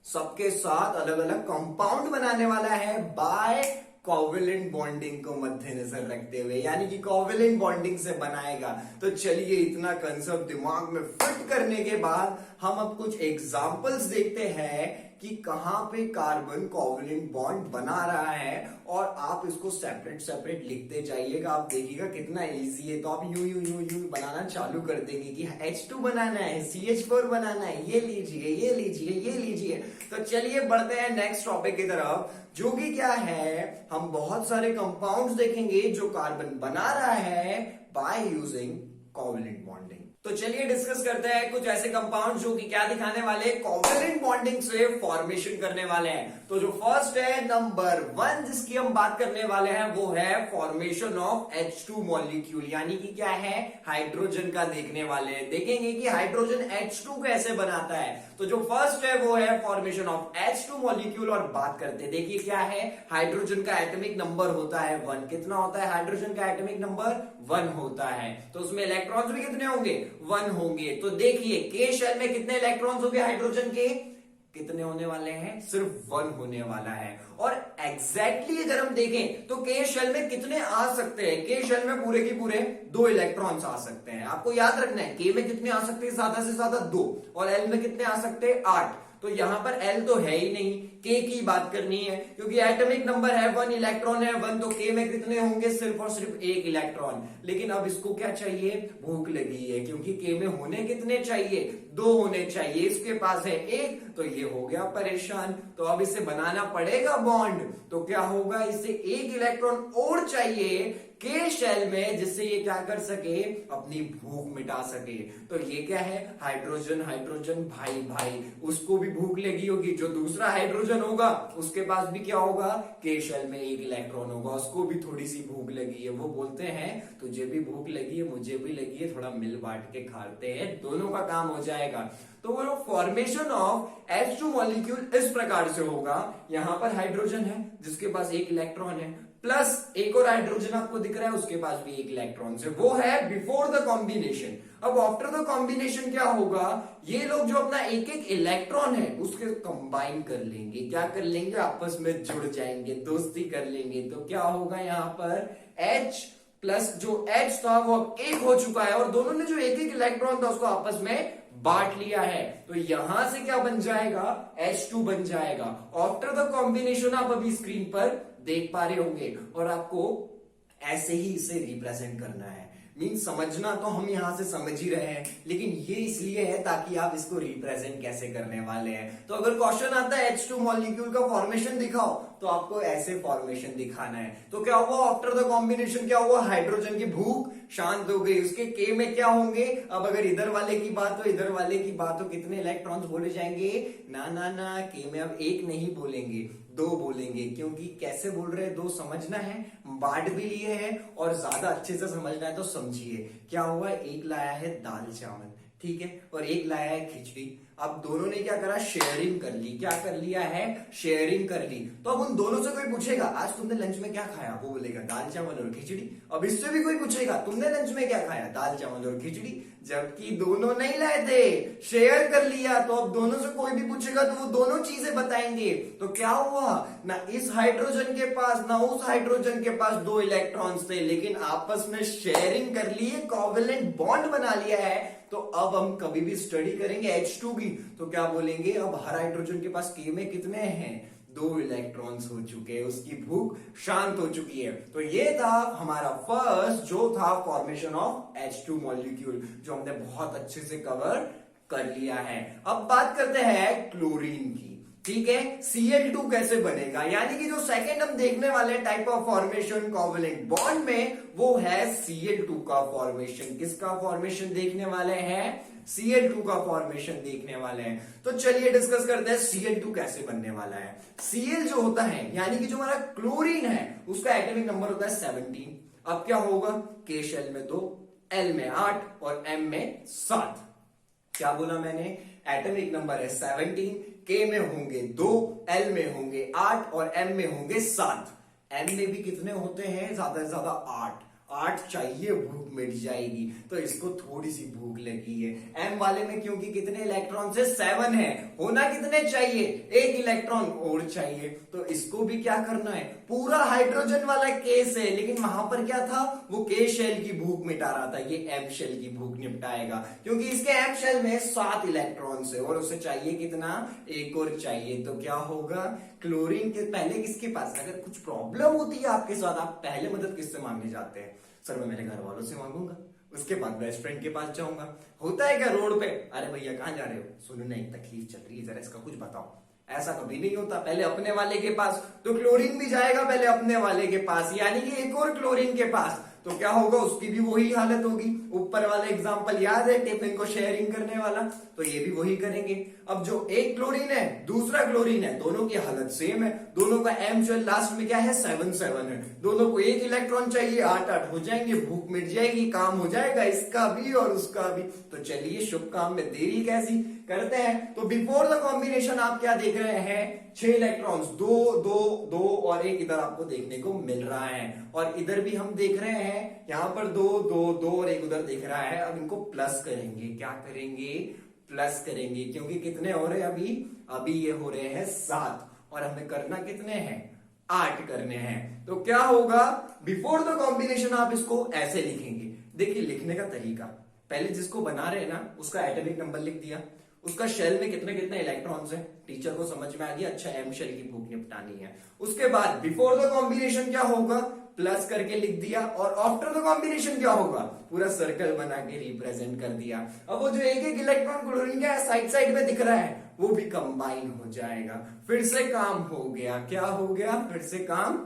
सबके साथ अलग अलग कंपाउंड बनाने वाला है बाय कोवेलेंट बॉन्डिंग को मद्देनजर रखते हुए, यानी कि कोवेलेंट बॉन्डिंग से बनाएगा। तो चलिए इतना कंसेप्ट दिमाग में फिट करने के बाद हम अब कुछ एग्जांपल्स देखते हैं कि कहां पे कार्बन कोवेलेंट बॉन्ड बना रहा है, और आप इसको सेपरेट सेपरेट लिखते जाइएगा। आप देखिएगा कितना इजी है। तो आप यू यू यू यू बनाना चालू कर देंगे कि H2 बनाना है, CH4 बनाना है, ये लीजिए, ये लीजिए, ये लीजिए। तो चलिए बढ़ते हैं नेक्स्ट टॉपिक की तरफ, जो कि क्या है, हम बहुत सारे कंपाउंड्स देखेंगे जो कार्बन बना रहा है बाय यूजिंग कोवेलेंट बॉन्डिंग। तो चलिए डिस्कस करते हैं कुछ ऐसे कंपाउंड जो कि क्या दिखाने वाले हैं, कोवैलेंट बॉन्डिंग से फॉर्मेशन करने वाले हैं। तो जो फर्स्ट है नंबर 1 जिसकी हम बात करने वाले हैं वो है फॉर्मेशन ऑफ H2 मॉलिक्यूल, यानी कि क्या है, हाइड्रोजन का देखने वाले हैं। देखेंगे कि हाइड्रोजन H2 कैसे बनाता है। तो जो फर्स्ट है वो है फॉर्मेशन ऑफ H2 मॉलिक्यूल और बात करते हैं। देखिए क्या है, हाइड्रोजन का एटॉमिक नंबर होता है 1। कितना होता है हाइड्रोजन का एटॉमिक नंबर? 1 होता है। तो उसमें इलेक्ट्रॉन्स भी कितने होंगे? 1 होंगे। तो देखिए के शेल में कितने इलेक्ट्रॉन्स होंगे हाइड्रोजन के? कितने होने वाले हैं? सिर्फ 1 होने वाला है। और एग्जैक्टली अगर हम देखें तो के शेल में कितने आ सकते हैं? के शेल में पूरे के पूरे 2 इलेक्ट्रॉन्स आ सकते हैं। आपको याद रखना है के में कितने आ सकते हैं? ज्यादा से ज्यादा 2। और एल में कितने आ सकते हैं? 8। तो यहां पर एल तो है ही नहीं, के की बात करनी है क्योंकि एटॉमिक नंबर है 1, इलेक्ट्रॉन है 1, तो के में कितने होंगे? सिर्फ और सिर्फ 1 इलेक्ट्रॉन। लेकिन अब इसको क्या चाहिए? भूख लगी है क्योंकि के में होने कितने चाहिए? 2 होने चाहिए। इसके पास है 1, तो ये हो गया परेशान। तो अब इसे बनाना पड़ेगा बॉन्ड। तो क्या होगा, इसे 1 इलेक्ट्रॉन और चाहिए के शेल में जिससे ये क्या कर सके? अपनी भूख मिटा सके। तो ये क्या है, हाइड्रोजन हाइड्रोजन भाई भाई, उसको भी भूख लगी होगी। जो दूसरा हाइड्रोजन होगा उसके पास भी क्या होगा? के शेल में 1 इलेक्ट्रॉन होगा, उसको भी थोड़ी सी भूख लगी है। वो बोलते हैं तुझे भी भूख लगी है, मुझे भी लगी है, थोड़ा मिल बांट के खाते हैं, दोनों का काम हो जाएगा। तो वो फॉर्मेशन ऑफ H2 मॉलिक्यूल इस प्रकार से होगा। यहां पर हाइड्रोजन है जिसके पास 1 इलेक्ट्रॉन है, प्लस एक और हाइड्रोजन आपको दिख रहा है उसके पास भी 1 इलेक्ट्रॉन है। वो है बिफोर द कॉम्बिनेशन। अब आफ्टर द कॉम्बिनेशन क्या होगा, ये लोग जो अपना 1-1 इलेक्ट्रॉन है उसके कंबाइन कर लेंगे। क्या कर लेंगे? आपस में जुड़ जाएंगे, दोस्ती कर लेंगे। तो क्या होगा यहाँ पर, H प्लस जो H था वो 1 हो चुका है और दोनों ने जो 1-1 इलेक्ट्रॉन था उसको आपस में बांट लिया है। तो यहां से क्या बन जाएगा? H2 बन जाएगा। आफ्टर द कॉम्बिनेशन आप अभी स्क्रीन पर देख पा रहे होंगे और आपको ऐसे ही इसे रिप्रेजेंट करना है। मीन्स समझना तो हम यहां से समझ ही रहे हैं, लेकिन ये इसलिए है ताकि आप इसको रिप्रेजेंट कैसे करने वाले हैं। तो अगर क्वेश्चन आता है H2 मॉलिक्यूल का फॉर्मेशन दिखाओ, तो आपको ऐसे फॉर्मेशन दिखाना है। तो क्या हुआ आफ्टर द कॉम्बिनेशन? क्या हुआ, हाइड्रोजन की भूख शांत हो गई। उसके के में क्या होंगे? अब अगर इधर वाले की बात हो, इधर वाले की बात हो, कितने इलेक्ट्रॉन्स बोले जाएंगे? ना ना ना, के में अब 1 नहीं बोलेंगे, 2 बोलेंगे। क्योंकि कैसे बोल रहे हैं? 2 समझना है, बांट भी लिए हैं और ज्यादा अच्छे से समझना है तो समझिए। क्या हुआ, 1 लाया है दाल चावल, ठीक है, और 1 लाया है खिचड़ी। अब दोनों ने क्या करा? शेयरिंग कर ली। क्या कर लिया है? शेयरिंग कर ली। तो अब उन दोनों से कोई पूछेगा आज तुमने लंच में क्या खाया? वो बोलेगा दाल चावल और खिचड़ी। अब इससे भी कोई पूछेगा तुमने लंच में क्या खाया? दाल चावल और खिचड़ी। जबकि दोनों नहीं लाए थे, शेयर कर लिया। तो अब दोनों से कोई भी पूछेगा तो वो दोनों चीजें बताएंगे। तो क्या हुआ, ना इस हाइड्रोजन के पास ना उस हाइड्रोजन के पास 2 इलेक्ट्रॉन्स थे, लेकिन आपस में शेयरिंग कर ली, कोवैलेंट बॉन्ड बना लिया है। तो अब हम कभी भी स्टडी करेंगे H2 की तो क्या बोलेंगे, अब हर हाइड्रोजन के पास के में कितने हैं? 2 इलेक्ट्रॉन्स हो चुके हैं, उसकी भूख शांत हो चुकी है। तो ये था हमारा फर्स्ट जो था फॉर्मेशन ऑफ H2 मॉलिक्यूल, जो हमने बहुत अच्छे से कवर कर लिया है। अब बात करते हैं क्लोरीन की, ठीक है। Cl2 कैसे बनेगा, यानी कि जो सेकंड हम देखने वाले type of formation covalent bond में, वो है Cl2 का फॉर्मेशन। किसका फॉर्मेशन देखने वाले हैं? Cl2 का फॉर्मेशन देखने वाले हैं। तो चलिए डिस्कस करते हैं Cl2 कैसे बनने वाला है। Cl जो होता है, यानी कि जो हमारा क्लोरीन है, उसका एटॉमिक नंबर होता है 17। अब क्या होगा, के शेल में 2, L में 8 और M में 7। क्या बोला मैंने? एटॉमिक नंबर है 17, के में होंगे 2, एल में होंगे 8 और एम में होंगे 7। एम में भी कितने होते हैं? ज्यादा से ज्यादा 8 चाहिए, भूख मिट जाएगी। तो इसको थोड़ी सी भूख लगी है। एम वाले में क्योंकि कितने इलेक्ट्रॉन से 7 है, होना कितने चाहिए? 1 इलेक्ट्रॉन और चाहिए। तो इसको भी क्या करना है? पूरा हाइड्रोजन वाला केस है, लेकिन वहां पर क्या था, वो के शेल की भूख मिटा रहा था, ये एम शेल की भूख निपटाएगा। क्योंकि इसके एम शेल में 7 इलेक्ट्रॉन है और उसे चाहिए कितना? 1 और चाहिए। तो क्या होगा, क्लोरीन के पहले किसके पास, अगर कुछ प्रॉब्लम होती है आपके साथ, आप पहले मदद किससे मांगने जाते हैं? सर मैं मेरे घर वालों से मांगूंगा, उसके बाद बेस्ट फ्रेंड के पास जाऊंगा। होता है क्या रोड पे, अरे भैया कहां जा रहे हो? सुनो ना, एक तकलीफ चल रही है, जरा इसका कुछ बताओ। ऐसा कभी नहीं होता, पहले अपने वाले के पास। तो क्लोरीन भी जाएगा पहले अपने वाले के पास, यानी कि एक और क्लोरीन के पास। तो क्या होगा, उसकी भी वही हालत होगी। ऊपर वाला एग्जांपल याद है, टिफिन को शेयरिंग करने वाला, तो ये भी वही करेंगे। अब जो एक क्लोरीन है दूसरा क्लोरीन है, दोनों की हालत सेम है, दोनों का एम जो लास्ट में क्या है 7 है, दोनों को एक इलेक्ट्रॉन चाहिए, 8 हो जाएंगे, भूख मिट जाएगी, काम हो जाएगा इसका भी और उसका भी। तो चलिए शुभ काम में देरी कैसी करते हैं। तो बिफोर द कॉम्बिनेशन आप क्या देख रहे हैं, 6 इलेक्ट्रॉन्स, 2 2 2 और एक इधर आपको देखने को मिल रहा है, और इधर भी हम देख रहे हैं यहां पर 2 2 2 और एक उधर दिख रहा है। अब इनको प्लस करेंगे, क्या करेंगे, प्लस करेंगे, क्योंकि कितने हो रहे हैं अभी ये हो रहे हैं 7, और हमें करना कितने हैं, 8 करने हैं। तो क्या होगा, बिफोर द कॉम्बिनेशन आप इसको ऐसे लिखेंगे। देखिए लिखने का तरीका, पहले जिसको बना रहे हैं ना उसका एटॉमिक नंबर लिख दिया, उसका शेल में कितने कितने इलेक्ट्रॉन्स हैं, टीचर को समझ में आ गया, अच्छा एम शेल की भूख निपटानी है। उसके बाद बिफोर द कॉम्बिनेशन क्या होगा, प्लस करके लिख दिया, और आफ्टर द कॉम्बिनेशन क्या होगा, पूरा सर्कल बना के रिप्रेजेंट कर दिया। अब वो जो एक एक इलेक्ट्रॉन क्लोरीन का साइड साइड में दिख रहा है वो भी कंबाइन हो जाएगा, फिर से काम हो गया, क्या हो गया, फिर से काम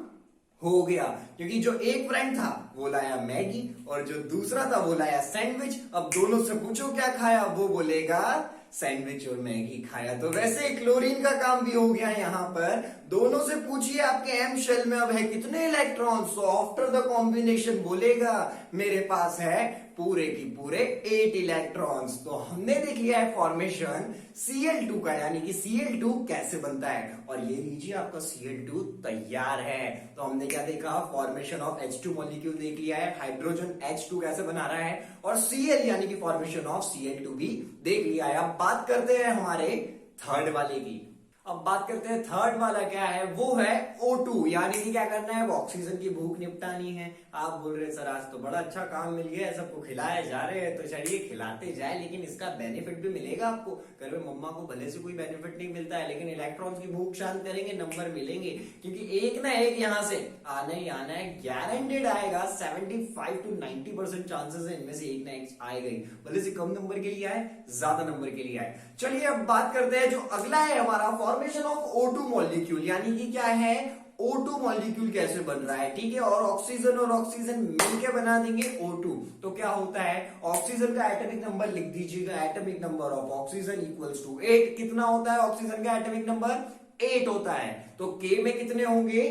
हो गया, क्योंकि जो एक फ्रेंड था वो लाया मैगी और जो दूसरा था वो लाया सैंडविच। अब दोनों से पूछो क्या खाया, वो बोलेगा सैंडविच और मैगी खाया। तो वैसे क्लोरीन का काम भी हो गया यहां पर, दोनों से पूछिए आपके एम शेल में अब है कितने इलेक्ट्रॉन्स, तो आफ्टर द कॉम्बिनेशन बोलेगा मेरे पास है पूरे की पूरे 8 इलेक्ट्रॉन्स। तो हमने देख लिया है फॉर्मेशन Cl2 का, यानी कि Cl2 कैसे बनता है, और ये लीजिए आपका Cl2 तैयार है। तो हमने क्या देखा, फॉर्मेशन ऑफ H2 मॉलिक्यूल देख लिया है, हाइड्रोजन H2 कैसे बना रहा है, और Cl यानी कि फॉर्मेशन ऑफ Cl2 भी देख लिया है। अब बात करते हैं हमारे थर्ड वाले की। अब बात करते हैं थर्ड वाला क्या है, वो है O2, यानी कि क्या करना है, वो ऑक्सीजन की भूख निपटानी है। आप बोल रहे सर आज तो बड़ा अच्छा काम मिल गया है, सबको खिलाए जा रहे हैं, तो चलिए खिलाते जाए, लेकिन इसका बेनिफिट भी मिलेगा आपको। घर में मम्मा को भले से कोई बेनिफिट नहीं मिलता है, लेकिन इलेक्ट्रॉन्स की भूख शांत करेंगे, नंबर मिलेंगे, क्योंकि एक ना एक यहां से आना ही आना है, गारंटेड आएगा। 75 to 90% चांसेस है इनमें से एक ना एक आएगा ही, भले से कम नंबर के लिए आए ज्यादा नंबर के लिए आए। चलिए अब बात करते हैं जो अगला है हमारा, फॉर्मेशन ऑफ O2 मॉलिक्यूल, यानी कि क्या है, O2 मॉलिक्यूल कैसे बन रहा है, ठीक है, और ऑक्सीजन मिलकर बना देंगे O2। तो क्या होता है, ऑक्सीजन का एटॉमिक नंबर लिख दीजिएगा, atomic number of oxygen equals to 8। कितना होता है ऑक्सीजन का एटॉमिक नंबर, 8 होता है। तो K में कितने होंगे,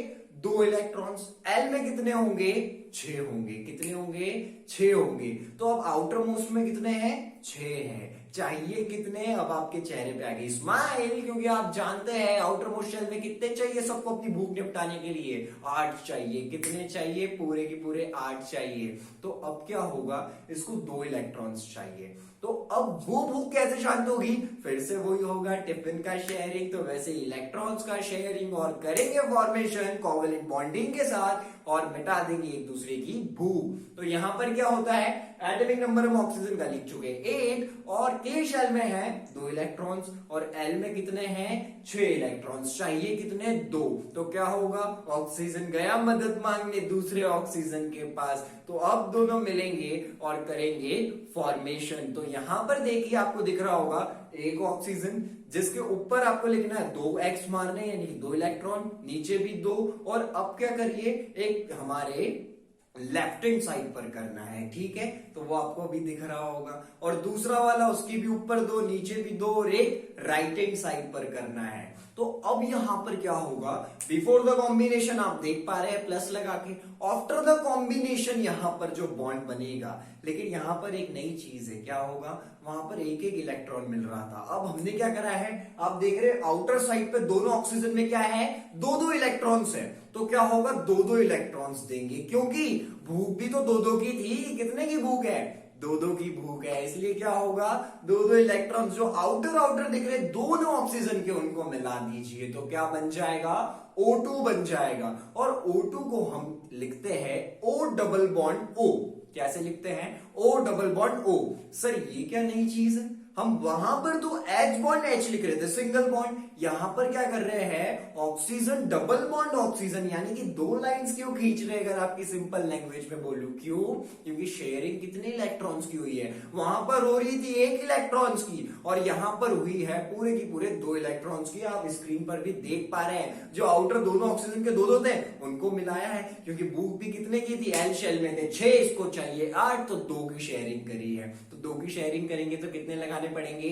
2 इलेक्ट्रॉन्स, L में कितने होंगे, 6 होंगे, कितने होंगे, 6 होंगे। तो अब आउटर मोस्ट में कितने हैं, 6 हैं, चाहिए कितने, अब आपके चेहरे पे आ गई स्माइल, क्योंकि आप जानते हैं आउटर मोस्ट शेल में कितने चाहिए सबको अपनी भूख निपटाने के लिए, 8 चाहिए। कितने चाहिए, पूरे के पूरे 8 चाहिए। तो अब क्या होगा, इसको 2 इलेक्ट्रॉन्स चाहिए। तो अब वो भूख कैसे शांत होगी, फिर से वही होगा टिफिन का शेयरिंग, तो वैसे इलेक्ट्रॉन्स का शेयरिंग, और करेंगे फॉर्मेशन कोवैलेंट बॉन्डिंग के साथ, और मिटा देंगे एक दूसरे की भूख। तो यहां पर क्या होता है, एटॉमिक नंबर हम ऑक्सीजन का लिख चुके 8, और के शेल में है 2 इलेक्ट्रॉन्स, और एल में कितने हैं, 6 इलेक्ट्रॉन्स, चाहिए कितने, 2। तो क्या होगा, ऑक्सीजन गया मदद मांगने दूसरे ऑक्सीजन के पास, तो अब दोनों मिलेंगे और करेंगे फॉर्मेशन। तो यहां पर देखिए आपको दिख रहा होगा एक ऑक्सीजन, जिसके ऊपर आपको लिखना है 2x मारने, यानी कि 2 इलेक्ट्रॉन, नीचे भी 2, और अब क्या करिए, एक हमारे लेफ्ट हैंड साइड पर करना है, ठीक है, तो वो आपको अभी दिख रहा होगा, और दूसरा वाला उसकी भी ऊपर 2, नीचे भी 2, और एक राइट हैंड साइड पर करना है। तो अब यहां पर क्या होगा, बिफोर द कॉम्बिनेशन आप देख पा रहे हैं प्लस लगा के, आफ्टर द कॉम्बिनेशन यहां पर जो बॉन्ड बनेगा, लेकिन यहां पर एक नई चीज है, क्या होगा, वहां पर एक एक इलेक्ट्रॉन मिल रहा था, अब हमने क्या करा है, आप देख रहे हैं आउटर साइड पे दोनों ऑक्सीजन में क्या है, 2-2 इलेक्ट्रॉन्स है। तो क्या होगा, 2-2 इलेक्ट्रॉन्स देंगे, क्योंकि भूख भी तो 2-2 की थी, कितने की भूख है, 2-2 की भूख है, इसलिए क्या होगा, 2-2 इलेक्ट्रॉन्स जो आउटर दिख रहे दोनों ऑक्सीजन के, उनको मिला दीजिए, तो क्या बन जाएगा, O2 बन जाएगा। और O2 को हम लिखते हैं O डबल बॉन्ड O, कैसे लिखते हैं, O double bond O। Sir ये क्या नई चीज है, हम वहां पर तो H बॉन्ड H लिख रहे थे, सिंगल बॉन्ड। यहां पर क्या कर रहे हैं, ऑक्सीजन डबल बॉन्ड ऑक्सीजन, यानी कि दो लाइंस क्यों खींच रहे हैं, अगर आपकी सिंपल लैंग्वेज में बोलूं। क्यों? क्योंकि शेयरिंग कितने इलेक्ट्रॉन्स की हुई है, वहां पर हो रही थी 1 इलेक्ट्रॉन्स की, और यहां पर हुई है पूरे की पूरे 2 इलेक्ट्रॉन्स की। आप स्क्रीन पर भी देख पा रहे हैं, जो आउटर दोनों ऑक्सीजन के दो थे उनको मिलाया है, क्योंकि बुक भी कितने की थी, एल शेल में थे 6, इसको चाहिए 8, तो 2 की शेयरिंग करी है। तो 2 की शेयरिंग करेंगे तो कितने लगाने पड़ेंगे,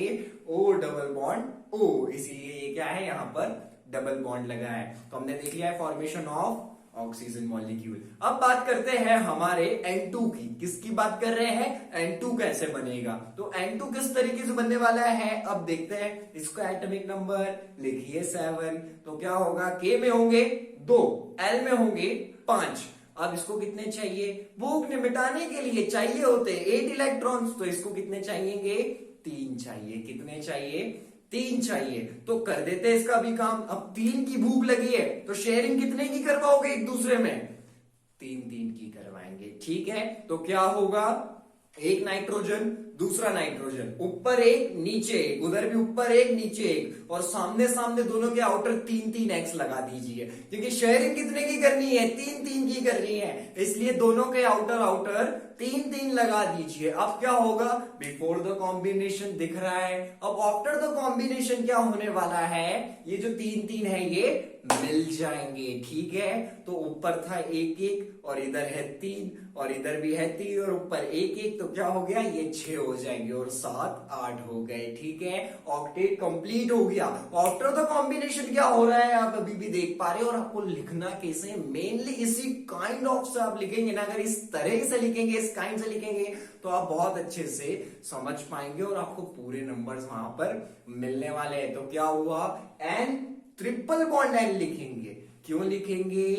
O डबल बॉन्ड O, इसीलिए ये क्या है, यहां पर डबल बॉन्ड लगा है। तो हमने देख लिया है फॉर्मेशन ऑफ ऑक्सीजन मॉलिक्यूल। अब बात करते हैं हमारे N2 की। किसकी बात कर रहे हैं, N2 कैसे बनेगा। तो N2 किस तरीके से बनने वाला है, अब देखते हैं। इसका एटॉमिक नंबर लिखिए 7, तो क्या होगा, K में होंगे 2, L में होंगे 5। अब इसको कितने चाहिए, भूख ने मिटाने के लिए चाहिए होते 8 इलेक्ट्रॉन्स, तो इसको कितने चाहिए, 3 चाहिए। कितने चाहिए, 3 चाहिए। तो कर देते हैं इसका भी काम। अब 3 की भूख लगी है, तो शेयरिंग कितने की करवाओगे एक दूसरे में, 3-3 की करवाएंगे। ठीक है, तो क्या होगा, एक नाइट्रोजन दूसरा नाइट्रोजन, ऊपर एक नीचे एक, उधर भी ऊपर एक नीचे एक, और सामने सामने दोनों के आउटर 3-3 एक्स लगा दीजिए, क्योंकि शेयरिंग कितने की करनी है, 3-3 की करनी है, इसलिए दोनों के आउटर आउटर 3-3 लगा दीजिए। अब क्या होगा, बिफोर द कॉम्बिनेशन दिख रहा है, अब आफ्टर द कॉम्बिनेशन क्या होने वाला है, ये जो 3-3 है ये मिल जाएंगे। ठीक है, तो ऊपर था 1-1, और इधर है 3, और इधर भी है 3, और ऊपर 1-1, तो क्या हो गया, ये 6 हो जाएंगे, और 7-8 हो गए। ठीक है, ऑक्टेट कंप्लीट हो गया। आफ्टर द कॉम्बिनेशन क्या हो रहा है, आप अभी भी देख पा रहे हो, और आपको लिखना कैसे, मेनली इसी काइंड ऑफ से आप लिखेंगे ना, अगर इस तरह से लिखेंगे, इस काइंड से लिखेंगे, तो आप बहुत अच्छे से समझ पाएंगे, और आपको पूरे नंबर्स वहां पर मिलने वाले हैं। तो क्या हुआ, N ट्रिपल बॉन्ड N लिखेंगे। क्यों लिखेंगे,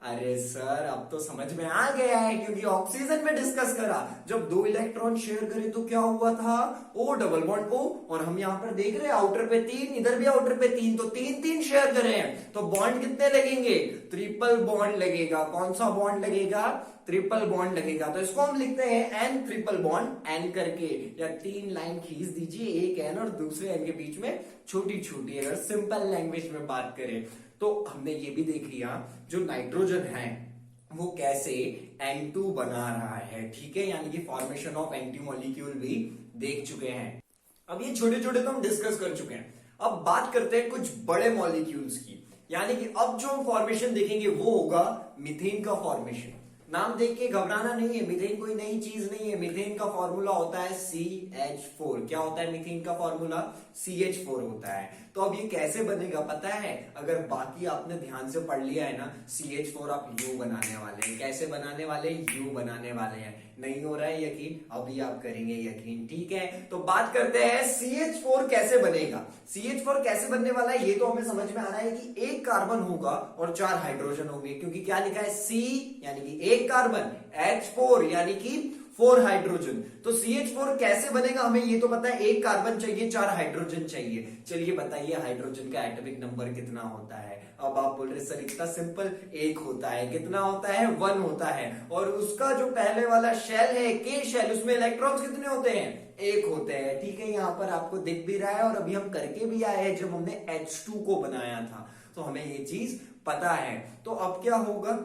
अरे सर अब तो समझ में आ गया है, क्योंकि ऑक्सीजन में डिस्कस करा, जब 2 इलेक्ट्रॉन शेयर करे तो क्या हुआ था, O डबल बॉन्ड O, और हम यहां पर देख रहे हैं आउटर पे 3, इधर भी आउटर पे 3, तो 3-3 शेयर करे हैं, तो बॉन्ड कितने लगेंगे, ट्रिपल बॉन्ड लगेगा। कौन सा बॉन्ड लगेगा, ट्रिपल बॉन्ड लगेगा। तो इसको हम लिखते हैं N ट्रिपल बॉन्ड N करके, या 3 लाइन खींच दीजिए, एक N और दूसरे N के बीच में छोटी छोटी, अगर सिंपल लैंग्वेज में बात करें। तो हमने ये भी देख लिया, जो नाइट्रोजन है वो कैसे N2 बना रहा है। ठीक है, यानी कि फॉर्मेशन ऑफ एंटी मॉलिक्यूल भी देख चुके हैं। अब ये छोटे छोटे तो हम डिस्कस कर चुके हैं। अब बात करते हैं कुछ बड़े मॉलिक्यूल्स की, यानी कि अब जो हम फॉर्मेशन देखेंगे वो होगा मीथेन का फॉर्मेशन। नाम देख के घबराना नहीं है, मीथेन कोई नई चीज नहीं है। मीथेन का फॉर्मूला होता है CH4। क्या होता है मीथेन का फॉर्मूला, CH4 होता है। तो अब ये कैसे बनेगा पता है, अगर बाकी आपने ध्यान से पढ़ लिया है ना, CH4 आप U बनाने वाले हैं। कैसे बनाने वाले हैं, U बनाने वाले हैं। नहीं हो रहा है यकीन, अभी आप करेंगे यकीन। ठीक है, तो बात करते हैं CH4 कैसे बनेगा। CH4 कैसे बनने वाला है, ये तो हमें समझ में आ रहा है कि एक कार्बन होगा और 4 हाइड्रोजन होंगे, क्योंकि क्या लिखा है, C यानी कि एक कार्बन, H4 यानी कि 4 हाइड्रोजन। तो CH4 कैसे बनेगा, हमें ये तो पता है, एक कार्बन चाहिए, 4 हाइड्रोजन चाहिए। चलिए बताइए हाइड्रोजन का एटॉमिक नंबर कितना होता है। अब आप बोल रहे सर इतना सिंपल, 1 होता है। कितना होता है, 1 होता है। और उसका जो पहले वाला शेल है, K शेल, उसमें इलेक्ट्रॉन्स कितने होते हैं, 1 होते हैं। ठीक है, यहां पर आपको दिख भी रहा है, और अभी हम करके भी आए हैं जब हमने H2 को बनाया था, तो हमें ये चीज पता है। तो अब क्या होगा,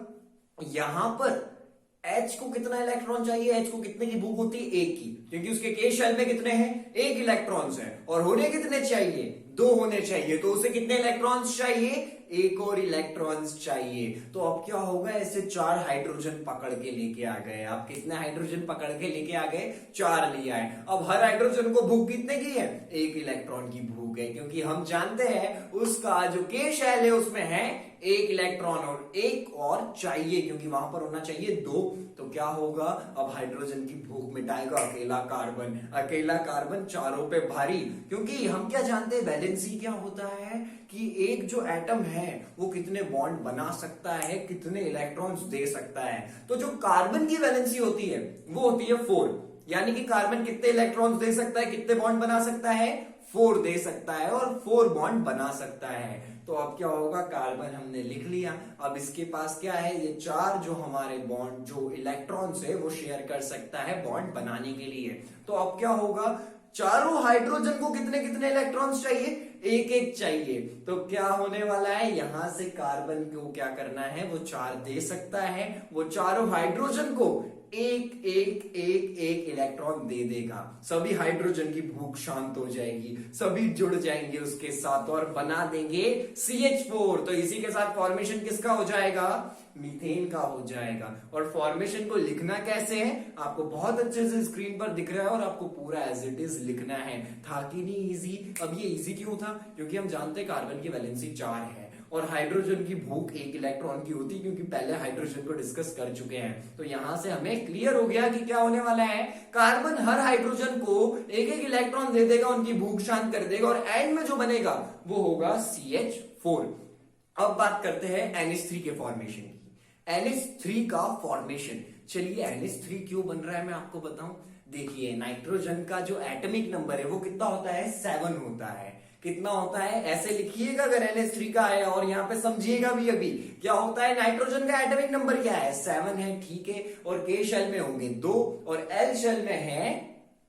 यहां पर H को कितना इलेक्ट्रॉन चाहिए, H को कितने की भूख होती है, 1 की, क्योंकि उसके K शेल में कितने हैं, 1 इलेक्ट्रॉन्स है, और होने कितने चाहिए, 2 होने चाहिए। तो उसे कितने इलेक्ट्रॉन्स चाहिए, 1 और इलेक्ट्रॉन्स चाहिए। तो अब क्या होगा, ऐसे 4 हाइड्रोजन पकड़ के लेके आ गए। आप कितने हाइड्रोजन पकड़ के लेके आ गए, 4 ले आए। अब हर हाइड्रोजन को भूख कितने की है, 1 इलेक्ट्रॉन की भूख है, क्योंकि हम जानते हैं उसका जो K शेल है उसमें है 1 इलेक्ट्रॉन, और 1 और चाहिए, क्योंकि वहां पर होना चाहिए 2। तो क्या होगा, अब हाइड्रोजन की भूख मिटाएगा अकेला कार्बन। अकेला कार्बन चारों पे भारी, क्योंकि हम क्या जानते हैं, वैलेंसी क्या होता है, कि एक जो एटम है वो कितने बॉन्ड बना सकता है, कितने इलेक्ट्रॉन्स दे सकता है। तो जो कार्बन की वैलेंसी होती है वो होती है 4, यानी कि कार्बन कितने इलेक्ट्रॉन्स दे सकता है, कितने बॉन्ड बना सकता है, 4 दे सकता है, और 4 बॉन्ड बना सकता है। तो अब क्या होगा, कार्बन हमने लिख लिया। अब इसके पास क्या है, ये 4 जो हमारे बॉन्ड, जो इलेक्ट्रॉन्स है वो शेयर कर सकता है बॉन्ड बनाने के लिए। तो अब क्या होगा, चारों हाइड्रोजन को कितने कितने इलेक्ट्रॉन्स चाहिए, एक एक चाहिए। तो क्या होने वाला है, यहां से कार्बन को क्या करना है, वो 4 दे सकता है, वो चारों हाइड्रोजन को एक एक एक एक इलेक्ट्रॉन दे देगा। सभी हाइड्रोजन की भूख शांत हो जाएगी, सभी जुड़ जाएंगे उसके साथ और बना देंगे CH4। तो इसी के साथ फॉर्मेशन किसका हो जाएगा, मीथेन का हो जाएगा। और फॉर्मेशन को लिखना कैसे है, आपको बहुत अच्छे से स्क्रीन पर दिख रहा है और आपको पूरा एज इट इज लिखना है। था कि नहीं इजी? अब ये इजी क्यों था, क्योंकि हम जानते हैं कार्बन की वैलेंसी 4 है और हाइड्रोजन की भूख 1 इलेक्ट्रॉन की होती, क्योंकि पहले हाइड्रोजन को डिस्कस कर चुके हैं। तो यहां से हमें क्लियर हो गया कि क्या होने वाला है, कार्बन हर हाइड्रोजन को एक एक इलेक्ट्रॉन दे देगा, उनकी भूख शांत कर देगा और एंड में जो बनेगा वो होगा CH4। अब बात करते हैं NH3 के फॉर्मेशन की। NH3 का फॉर्मेशन, चलिए NH3 क्यों बन रहा है मैं आपको बताऊं। देखिए नाइट्रोजन का जो एटॉमिक नंबर है वो कितना होता है, 7 होता है। कितना होता है, ऐसे लिखिएगा अगर NH3 का है, और यहाँ पे समझिएगा भी अभी क्या होता है, नाइट्रोजन का एटॉमिक नंबर क्या है, 7 है, ठीक है। और K शेल में होंगे 2 और L शेल में है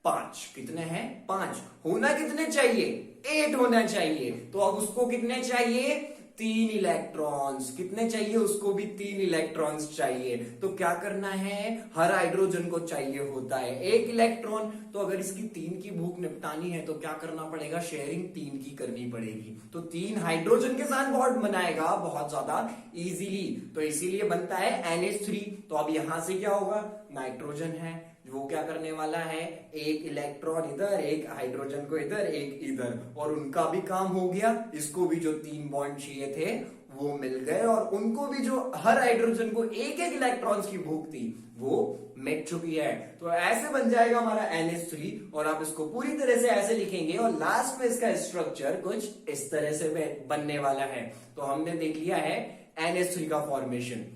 5। कितने हैं, 5। होना कितने चाहिए, 8 होना चाहिए। तो अब उसको कितने चाहिए, 3 इलेक्ट्रॉन्स। कितने चाहिए, उसको भी 3 इलेक्ट्रॉन्स चाहिए। तो क्या करना है, हर हाइड्रोजन को चाहिए होता है 1 इलेक्ट्रॉन। तो अगर इसकी 3 की भूख निपटानी है तो क्या करना पड़ेगा, शेयरिंग 3 की करनी पड़ेगी। तो 3 हाइड्रोजन के साथ बॉन्ड बनाएगा बहुत ज्यादा इजीली, तो इसीलिए बनता है NH3। तो अब यहां से क्या होगा, नाइट्रोजन है वो क्या करने वाला है, 1 इलेक्ट्रॉन इधर, 1 हाइड्रोजन को इधर, 1 इधर, और उनका भी काम हो गया। इसको भी जो 3 बॉन्ड चाहिए थे वो मिल गए, और उनको भी जो हर हाइड्रोजन को एक एक इलेक्ट्रॉन्स की भूख थी वो मिट चुकी है। तो ऐसे बन जाएगा हमारा NH3, और आप इसको पूरी तरह से ऐसे लिखेंगे और लास्ट में इसका स्ट्रक्चर कुछ इस तरह से बनने वाला है। तो हमने देख लिया है NH3 का फॉर्मेशन।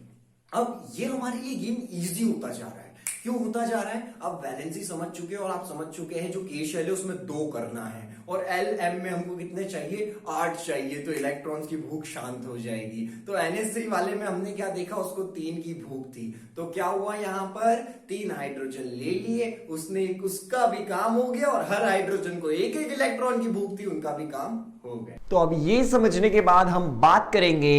अब ये हमारे लिए गेम इजी होता जा रहा है। क्यों होता जा रहा है, अब वैलेंसी समझ चुके हैं और आप समझ चुके हैं जो K शेल है उसमें 2 करना है, और L M में हमको कितने चाहिए, 8 चाहिए। तो इलेक्ट्रॉन्स की भूख शांत हो जाएगी। तो NH3 वाले में हमने क्या देखा, उसको 3 की भूख थी। तो क्या हुआ, यहाँ पर 3 हाइड्रोजन ले लिए, उसका भी काम हो गया, और हर हाइड्रोजन को एक एक इलेक्ट्रॉन की भूख थी, उनका भी काम हो गया। तो अब ये समझने के बाद हम बात करेंगे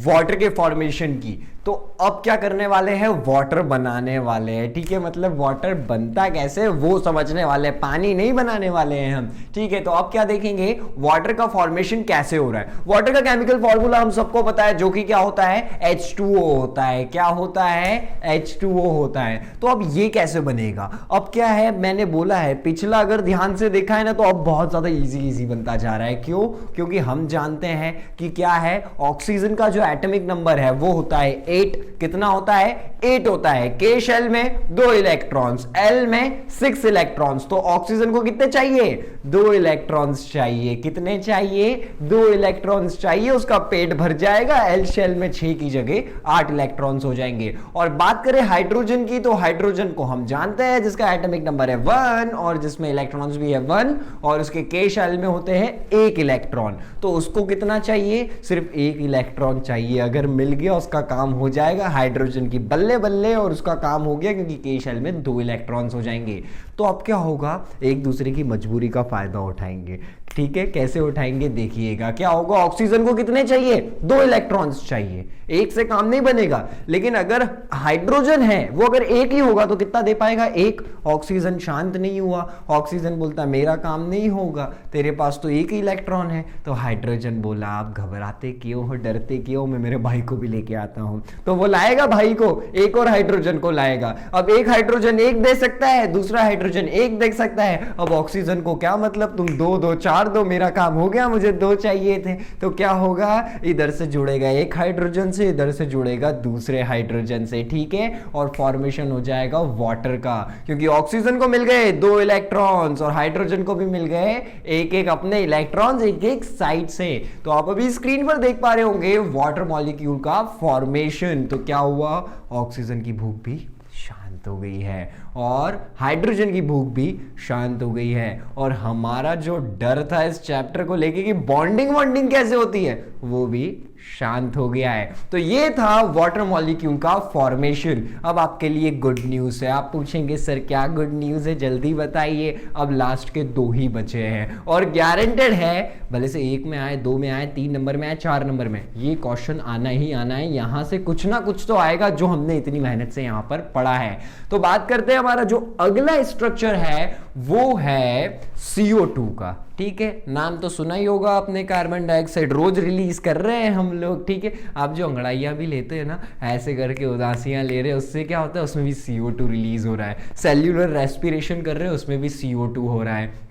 वाटर के फॉर्मेशन की। तो अब क्या करने वाले हैं, वाटर बनाने वाले हैं, ठीक है। मतलब वाटर बनता कैसे वो समझने वाले हैं, पानी नहीं बनाने वाले हैं हम, ठीक है। तो अब क्या देखेंगे, वाटर का फॉर्मेशन कैसे हो रहा है। वाटर का केमिकल फॉर्मूला हम सबको पता है, जो कि क्या होता है, H2O होता है। क्या होता है, H2O होता है। तो अब ये कैसे बनेगा, अब क्या है, मैंने बोला है पिछला अगर ध्यान से देखा है ना, तो अब बहुत ज्यादा इजी बनता जा रहा है। क्यों, क्योंकि हम जानते हैं कि क्या है, ऑक्सीजन का जो एटॉमिक नंबर है वो होता है 8। कितना होता है, 8 होता है। K शेल में 2 इलेक्ट्रॉन्स, L में 6 इलेक्ट्रॉन्स। तो ऑक्सीजन को कितने चाहिए, 2 इलेक्ट्रॉन्स चाहिए। कितने चाहिए, 2 इलेक्ट्रॉन्स चाहिए, उसका पेट भर जाएगा। L शेल में 6 की जगह 8 इलेक्ट्रॉन्स हो जाएंगे। और बात करें हाइड्रोजन की, तो हाइड्रोजन को हम जानते हैं जिसका एटॉमिक नंबर है 1 और जिसमें इलेक्ट्रॉन्स भी है 1, और उसके K शेल में होते हैं 1 इलेक्ट्रॉन। तो उसको कितना चाहिए, सिर्फ 1 इलेक्ट्रॉन चाहिए। अगर मिल गया उसका काम हो जाएगा, हाइड्रोजन की बल्ले बल्ले, और उसका काम हो गया, क्योंकि K शेल में 2 इलेक्ट्रॉन्स हो जाएंगे। तो अब क्या होगा, एक दूसरे की मजबूरी का फायदा उठाएंगे, ठीक है। कैसे उठाएंगे देखिएगा, क्या होगा, ऑक्सीजन को कितने चाहिए, 2 इलेक्ट्रॉन्स चाहिए, एक से काम नहीं बनेगा। लेकिन अगर हाइड्रोजन है वो अगर 1 ही होगा तो कितना दे पाएगा, 1। ऑक्सीजन शांत नहीं हुआ, ऑक्सीजन बोलता मेरा काम नहीं होगा, तेरे पास तो 1 ही इलेक्ट्रॉन है। तो हाइड्रोजन बोला आप घबराते क्यों हो, डरते क्यों, मैं मेरे भाई को भी लेके आता हूं। तो वो लाएगा भाई को, एक और हाइड्रोजन को लाएगा। अब एक हाइड्रोजन 1 दे सकता है, दूसरा हाइड्रोजन 1 दे सकता है। अब ऑक्सीजन को क्या मतलब, तुम 2 2 4 दो, मेरा काम हो गया, मुझे 2 चाहिए थे। तो क्या होगा, इधर से जुड़ेगा एक हाइड्रोजन से, इधर से जुड़ेगा दूसरे हाइड्रोजन से, ठीक है। और फॉर्मेशन हो जाएगा वाटर का, क्योंकि ऑक्सीजन को मिल गए 2 इलेक्ट्रॉन्स और हाइड्रोजन को भी मिल गए एक एक अपने इलेक्ट्रॉन्स एक एक साइड से। तो आप अभी स्क्रीन पर देख पा रहे होंगे वाटर मॉलिक्यूल का फॉर्मेशन। तो क्या हुआ, ऑक्सीजन की भूख भी शांत हो गई है। और हाइड्रोजन की भूख भी शांत हो गई है, और हमारा जो डर था इस चैप्टर को लेके कि बॉन्डिंग कैसे होती है वो भी शांत हो गया है। तो ये था वाटर मॉलिक्यूल का फॉर्मेशन। अब आपके लिए गुड न्यूज़ है। आप पूछेंगे सर क्या गुड न्यूज़ है, जल्दी बताइए। अब लास्ट के 2 ही बचे हैं और गारंटेड है, भले से 1 में आए, 2 में आए, 3 नंबर में आए, 4 नंबर में, ये क्वेश्चन आना ही आना है। यहां से कुछ ना कुछ तो आएगा जो हमने इतनी मेहनत से यहां पर पढ़ा है। तो बात करते हैं, हमारा जो अगला स्ट्रक्चर है वो है CO2 का। ठीक है, नाम तो सुना ही होगा आपने, कार्बन डाइऑक्साइड रोज रिलीज कर रहे हैं हम लोग। ठीक है, आप जो अंगड़ाइयाँ भी लेते हैं ना, ऐसे करके उदासियाँ ले रहे हैं, उससे क्या होता है, उसमें भी CO2 रिलीज हो रहा है। सेल्यूलर रेस्पिरेशन कर रहे हैं, उसमें भी CO2 हो रहा है।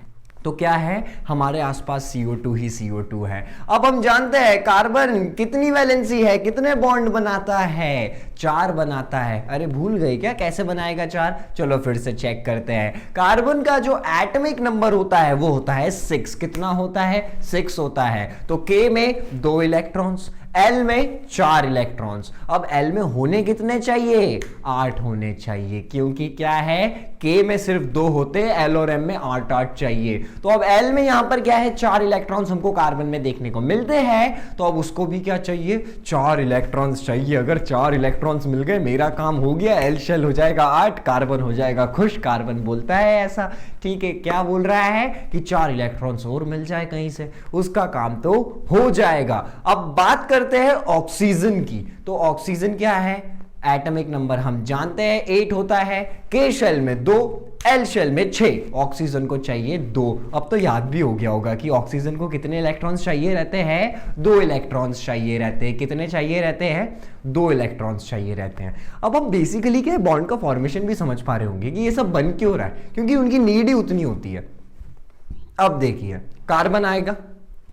तो क्या है, हमारे आसपास CO2 ही CO2 है। अब हम जानते हैं कार्बन कितनी वैलेंसी है, कितने बॉन्ड बनाता है, 4 बनाता है। अरे भूल गए क्या कैसे बनाएगा 4? चलो फिर से चेक करते हैं। कार्बन का जो एटॉमिक नंबर होता है वो होता है 6। कितना होता है? 6 होता है। तो K में 2 इलेक्ट्रॉन्स, L में 4 इलेक्ट्रॉन्स। अब L में होने कितने चाहिए? 8 होने चाहिए, क्योंकि क्या है, K में सिर्फ 2 होते हैं, L और M में 8 चाहिए। तो अब L में यहां पर क्या है, 4 इलेक्ट्रॉन्स हमको कार्बन में देखने को मिलते हैं। तो अब उसको भी क्या चाहिए, 4 इलेक्ट्रॉन्स चाहिए। अगर 4 इलेक्ट्रॉन्स मिल गए, मेरा काम हो गया। L शेल हो जाएगा 8, कार्बन हो जाएगा खुश। कार्बन बोलता है ऐसा, ठीक है, क्या बोल रहा है कि 4 इलेक्ट्रॉन्स और मिल जाए कहीं से, उसका काम तो हो जाएगा। अब बात करते हैं ऑक्सीजन की। तो ऑक्सीजन क्या है, एटॉमिक नंबर हम जानते हैं 8 होता है। K शेल में 2, L शेल में 6, ऑक्सीजन को चाहिए 2। अब तो याद भी हो गया होगा कि ऑक्सीजन को कितने इलेक्ट्रॉन्स चाहिए रहते हैं, 2 इलेक्ट्रॉन्स चाहिए रहते हैं। कितने चाहिए रहते हैं? 2 इलेक्ट्रॉन्स चाहिए रहते हैं। अब हम बेसिकली क्या बॉन्ड का फॉर्मेशन भी समझ पा रहे होंगे कि ये सब बन क्यों रहा है, क्योंकि उनकी नीड ही उतनी होती है। अब देखिए, कार्बन आएगा,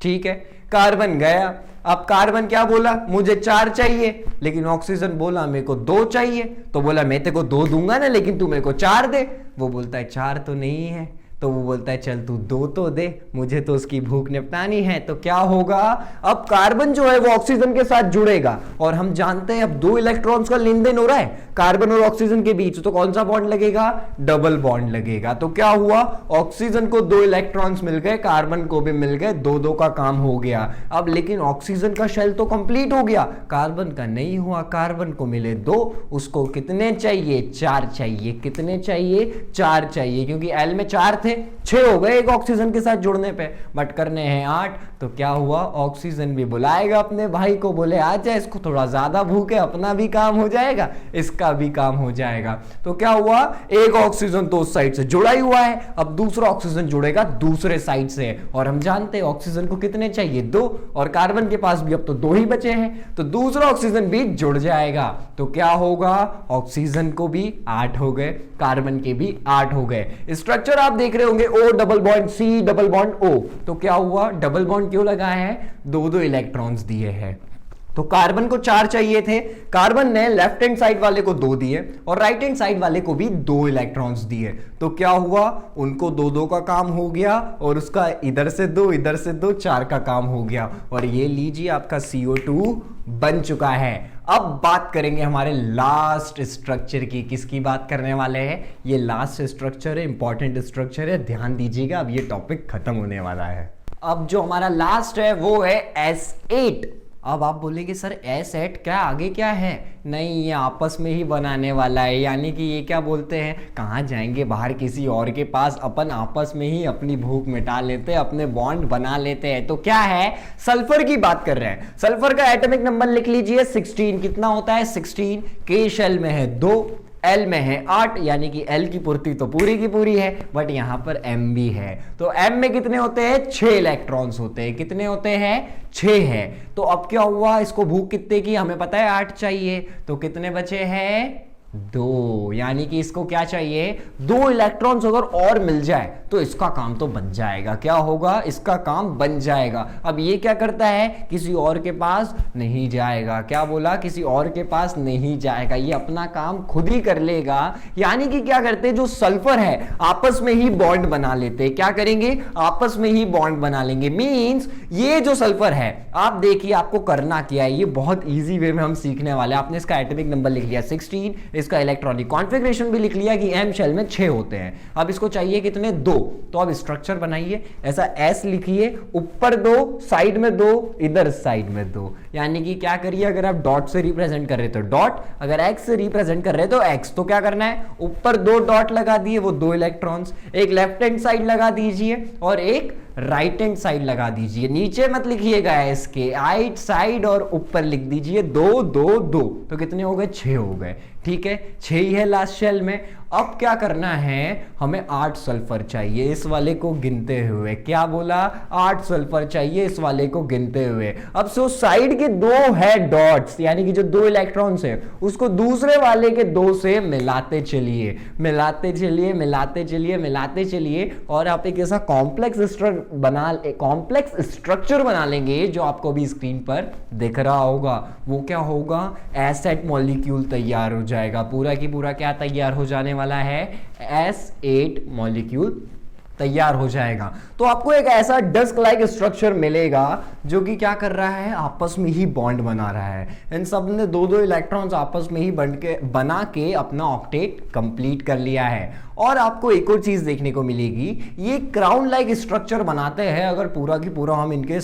ठीक है, कार्बन गया। अब कार्बन क्या बोला, मुझे 4 चाहिए, लेकिन ऑक्सीजन बोला मेरे को 2 चाहिए। तो बोला मैं तेरे को 2 दूंगा ना, लेकिन तू मेरे को 4 दे। वो बोलता है 4 तो नहीं है। तो वो बोलता है चल तू 2 तो दे, मुझे तो उसकी भूख निपटानी है। तो क्या होगा, अब कार्बन जो है वो ऑक्सीजन के साथ जुड़ेगा, और हम जानते हैं अब 2 इलेक्ट्रॉन्स का लेन देन हो रहा है कार्बन और ऑक्सीजन के बीच। तो कौन सा बॉन्ड लगेगा? डबल बॉन्ड लगेगा। तो क्या हुआ, ऑक्सीजन को 2 इलेक्ट्रॉन्स मिल गए, कार्बन को भी मिल गए, 2-2 का काम हो गया। अब लेकिन ऑक्सीजन का शेल तो कंप्लीट हो गया, कार्बन का नहीं हुआ। कार्बन को मिले 2, उसको कितने चाहिए? 4 चाहिए। कितने चाहिए? 4 चाहिए, क्योंकि L में 4 थे, 6 हो गए एक ऑक्सीजन के साथ जुड़ने पे, बट करने हैं 8। तो क्या हुआ, ऑक्सीजन भी बुलाएगा अपने भाई को, बोले आजा, इसको थोड़ा ज्यादा भूख है, अपना भी काम हो जाएगा, इसका भी काम हो जाएगा। तो क्या हुआ, एक ऑक्सीजन तो उस साइड से जुड़ा ही हुआ है, अब दूसरा ऑक्सीजन जुड़ेगा दूसरे साइड से। और हम जानते हैं ऑक्सीजन को कितने चाहिए? 2, और कार्बन के पास भी अब तो 2 ही बचे हैं, तो दूसरा ऑक्सीजन भी जुड़ जाएगा। तो क्या होगा, ऑक्सीजन को भी 8 हो गए, कार्बन के भी 8 हो गए। स्ट्रक्चर आप देख रहे होंगे, O double bond C double bond O। तो क्या हुआ, डबल बॉन्ड क्यों लगा है? 2-2 इलेक्ट्रॉन्स दिए हैं। तो कार्बन को 4 चाहिए थे, कार्बन ने लेफ्ट हैंड साइड वाले को 2 दिए और राइट हैंड साइड वाले को भी 2 इलेक्ट्रॉन्स दिए। तो क्या हुआ, उनको 2-2 का काम हो गया, और उसका इधर से 2 इधर से 2, 4 का काम हो गया। और ये लीजिए आपका CO2 बन चुका है। अब बात करेंगे हमारे लास्ट स्ट्रक्चर की। किसकी बात करने वाले हैं? ये लास्ट स्ट्रक्चर है, इंपॉर्टेंट स्ट्रक्चर है, ध्यान दीजिएगा, अब ये टॉपिक खत्म होने वाला है। अब जो हमारा लास्ट है वो है S8। अब आप बोलेंगे सर S8 क्या, आगे क्या है? नहीं, ये आपस में ही बनाने वाला है, यानी कि ये क्या बोलते हैं, कहाँ जाएंगे बाहर किसी और के पास, अपन आपस में ही अपनी भूख मिटा लेते हैं, अपने बॉन्ड बना लेते हैं। तो क्या है, सल्फर की बात कर रहे हैं। सल्फर का एटॉमिक नंबर लिख लीजिए 16। कितना होता है? 16। K शेल में है 2, L में है 8, यानी कि L की पूर्ति तो पूरी की पूरी है, बट यहां पर M भी है। तो M में कितने होते हैं? 6 इलेक्ट्रॉन्स होते हैं। कितने होते हैं? 6 है। तो अब क्या हुआ, इसको भूख कितने की हमें पता है, 8 चाहिए। तो कितने बचे हैं? 2, यानी कि इसको क्या चाहिए, 2 इलेक्ट्रॉन्स अगर और मिल जाए तो इसका काम तो बन जाएगा। क्या होगा, इसका काम बन जाएगा। अब ये क्या करता है, किसी और के पास नहीं जाएगा। क्या बोला, किसी और के पास नहीं जाएगा, ये अपना काम खुद ही कर लेगा। यानी कि क्या करते हैं, जो सल्फर है आपस में ही बॉन्ड बना लेते हैं। क्या करेंगे, आपस में ही बॉन्ड बना लेंगे। मींस ये जो सल्फर है, आप देखिए आपको करना क्या है, ये बहुत ईजी वे में हम सीखने वाले हैं। आपने इसका एटॉमिक नंबर लिख लिया 16, इसका इलेक्ट्रॉनिक कॉन्फ़िगरेशन भी लिख लिया कि एम शेल में 6 होते हैं। अब इसको चाहिए कितने, 2। तो अब स्ट्रक्चर बनाइए, ऐसा एस लिखिए, ऊपर 2, साइड में 2, इधर साइड में 2। यानी कि क्या करिए, अगर आप डॉट से रिप्रेजेंट कर रहे तो डॉट, अगर एक्स से रिप्रेजेंट कर रहे तो एक्स। तो क्या करना है, ऊपर 2 डॉट लगा दिए, वो 2 इलेक्ट्रॉन्स, एक लेफ्ट हैंड साइड लगा दीजिए और एक राइट हैंड साइड लगा दीजिए। नीचे मत लिखिएगा इसके, राइट साइड और ऊपर लिख दीजिए 2 2 2। तो कितने हो गए, 6 हो गए। ठीक है, 6 ही है लास्ट शेल में। अब क्या करना है, हमें 8 सल्फर चाहिए इस वाले को गिनते हुए। क्या बोला, 8 सल्फर चाहिए इस वाले को गिनते हुए। अब सो साइड के 2 है डॉट्स, यानी कि जो 2 इलेक्ट्रॉन्स है उसको दूसरे वाले के 2 से मिलाते चलिए, मिलाते चलिए, मिलाते चलिए, मिलाते चलिए। और आप एक ऐसा कॉम्प्लेक्स स्ट्रक्चर बना लेंगे जो आपको भी स्क्रीन पर दिख रहा होगा। वो क्या होगा, एसिड मॉलिक्यूल तैयार हो जाएगा। पूरा की पूरा क्या तैयार हो जाने वाला है, S8 मॉलिक्यूल तैयार हो जाएगा। तो आपको एक ऐसा डिस्क लाइक स्ट्रक्चर मिलेगा जो कि क्या कर रहा है, आपस में ही बॉन्ड बना रहा है। इन सब ने 2 इलेक्ट्रॉन्स आपस में ही बना के अपना ऑक्टेट कंप्लीट कर लिया है। और आपको एक और चीज देखने को मिलेगी, ये क्राउन लाइक स्ट्रक्चर बनाते हैं। अगर पूरा की पूरा हम इनके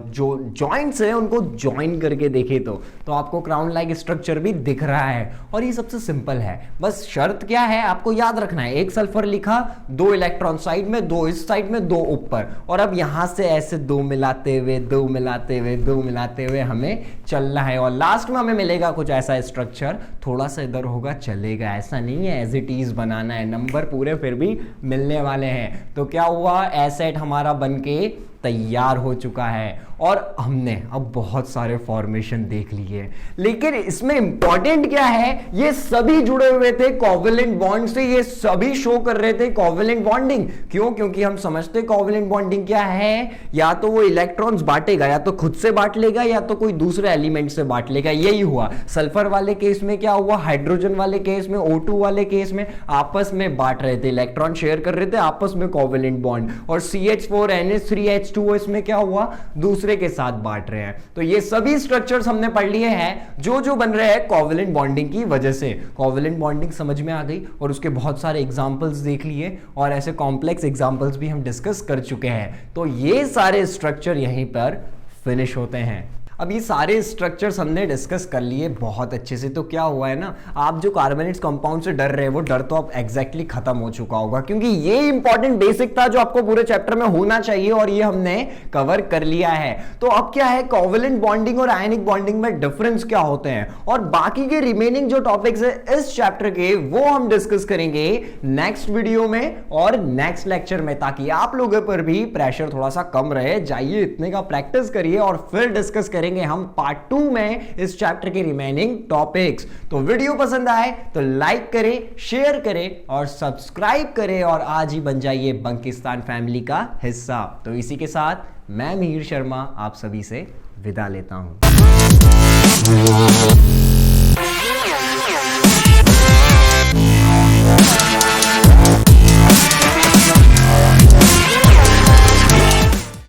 जो जॉइंट्स हैं उनको ज्वाइन करके देखें तो आपको क्राउन लाइक स्ट्रक्चर भी दिख रहा है। और ये सबसे सिंपल है, बस शर्त क्या है आपको याद रखना है, एक सल्फर लिखा, 2 इलेक्ट्रॉन साइड में, 2 इस साइड में, 2 ऊपर। और अब यहां से ऐसे 2 मिलाते हुए, 2 मिलाते हुए, 2 मिलाते हुए हमें चलना है। और लास्ट में हमें मिलेगा कुछ ऐसा स्ट्रक्चर, थोड़ा सा इधर होगा चलेगा, ऐसा नहीं है एज इट इज बनाना है, नंबर पूरे फिर भी मिलने वाले हैं। तो क्या हुआ, एसेट हमारा बनके तैयार हो चुका है। और हमने अब बहुत सारे फॉर्मेशन देख लिए, लेकिन इसमें इंपॉर्टेंट क्या है, ये सभी जुड़े हुए थे कोवेलेंट बॉन्ड से, ये सभी शो कर रहे थे कोवेलेंट बॉन्डिंग। क्यों, क्योंकि हम समझते कोवेलेंट बॉन्डिंग क्या है, या तो वो इलेक्ट्रॉन्स बांटेगा, या तो खुद से बांट लेगा, या तो कोई दूसरे एलिमेंट से बांट लेगा। यही हुआ सल्फर वाले केस में, क्या हुआ हाइड्रोजन वाले केस में, O2 वाले केस में आपस में बांट रहे थे, इलेक्ट्रॉन शेयर कर रहे थे आपस में कोवेलेंट बॉन्ड। और CH4NH3H2O इसमें क्या हुआ, दूसरे के साथ बांट रहे हैं। तो ये सभी स्ट्रक्चर्स हमने पढ़ लिए हैं जो बन रहे हैं कोवेलेंट बॉन्डिंग की वजह से। कोवेलेंट बॉन्डिंग समझ में आ गई और उसके बहुत सारे एग्जांपल्स देख लिए और ऐसे कॉम्प्लेक्स एग्जांपल्स भी हम डिस्कस कर चुके हैं। तो ये सारे स्ट्रक्चर यहीं पर फिनिश होते हैं। अब ये सारे स्ट्रक्चर्स हमने डिस्कस कर लिए बहुत अच्छे से। तो क्या हुआ है ना, आप जो कार्बोनेट्स कंपाउंड से डर रहे हैं वो डर तो अब एग्जैक्टली खत्म हो चुका होगा, क्योंकि ये इंपॉर्टेंट बेसिक था जो आपको पूरे चैप्टर में होना चाहिए और ये हमने कवर कर लिया है। तो अब क्या है, कोवेलेंट बॉन्डिंग और आयनिक बॉन्डिंग में डिफरेंस क्या होते हैं और बाकी के रिमेनिंग जो टॉपिक्स है इस चैप्टर के वो हम डिस्कस करेंगे नेक्स्ट वीडियो में और नेक्स्ट लेक्चर में, ताकि आप लोगों पर भी प्रेशर थोड़ा सा कम रहे। जाइए इतने का प्रैक्टिस करिए और फिर डिस्कस करेंगे हम पार्ट 2 में इस चैप्टर के रिमेनिंग टॉपिक्स। तो वीडियो पसंद आए तो लाइक करें, शेयर करें और सब्सक्राइब करें और आज ही बन जाइए बंकिस्तान फैमिली का हिस्सा। तो इसी के साथ मैं मिहिर शर्मा आप सभी से विदा लेता हूं।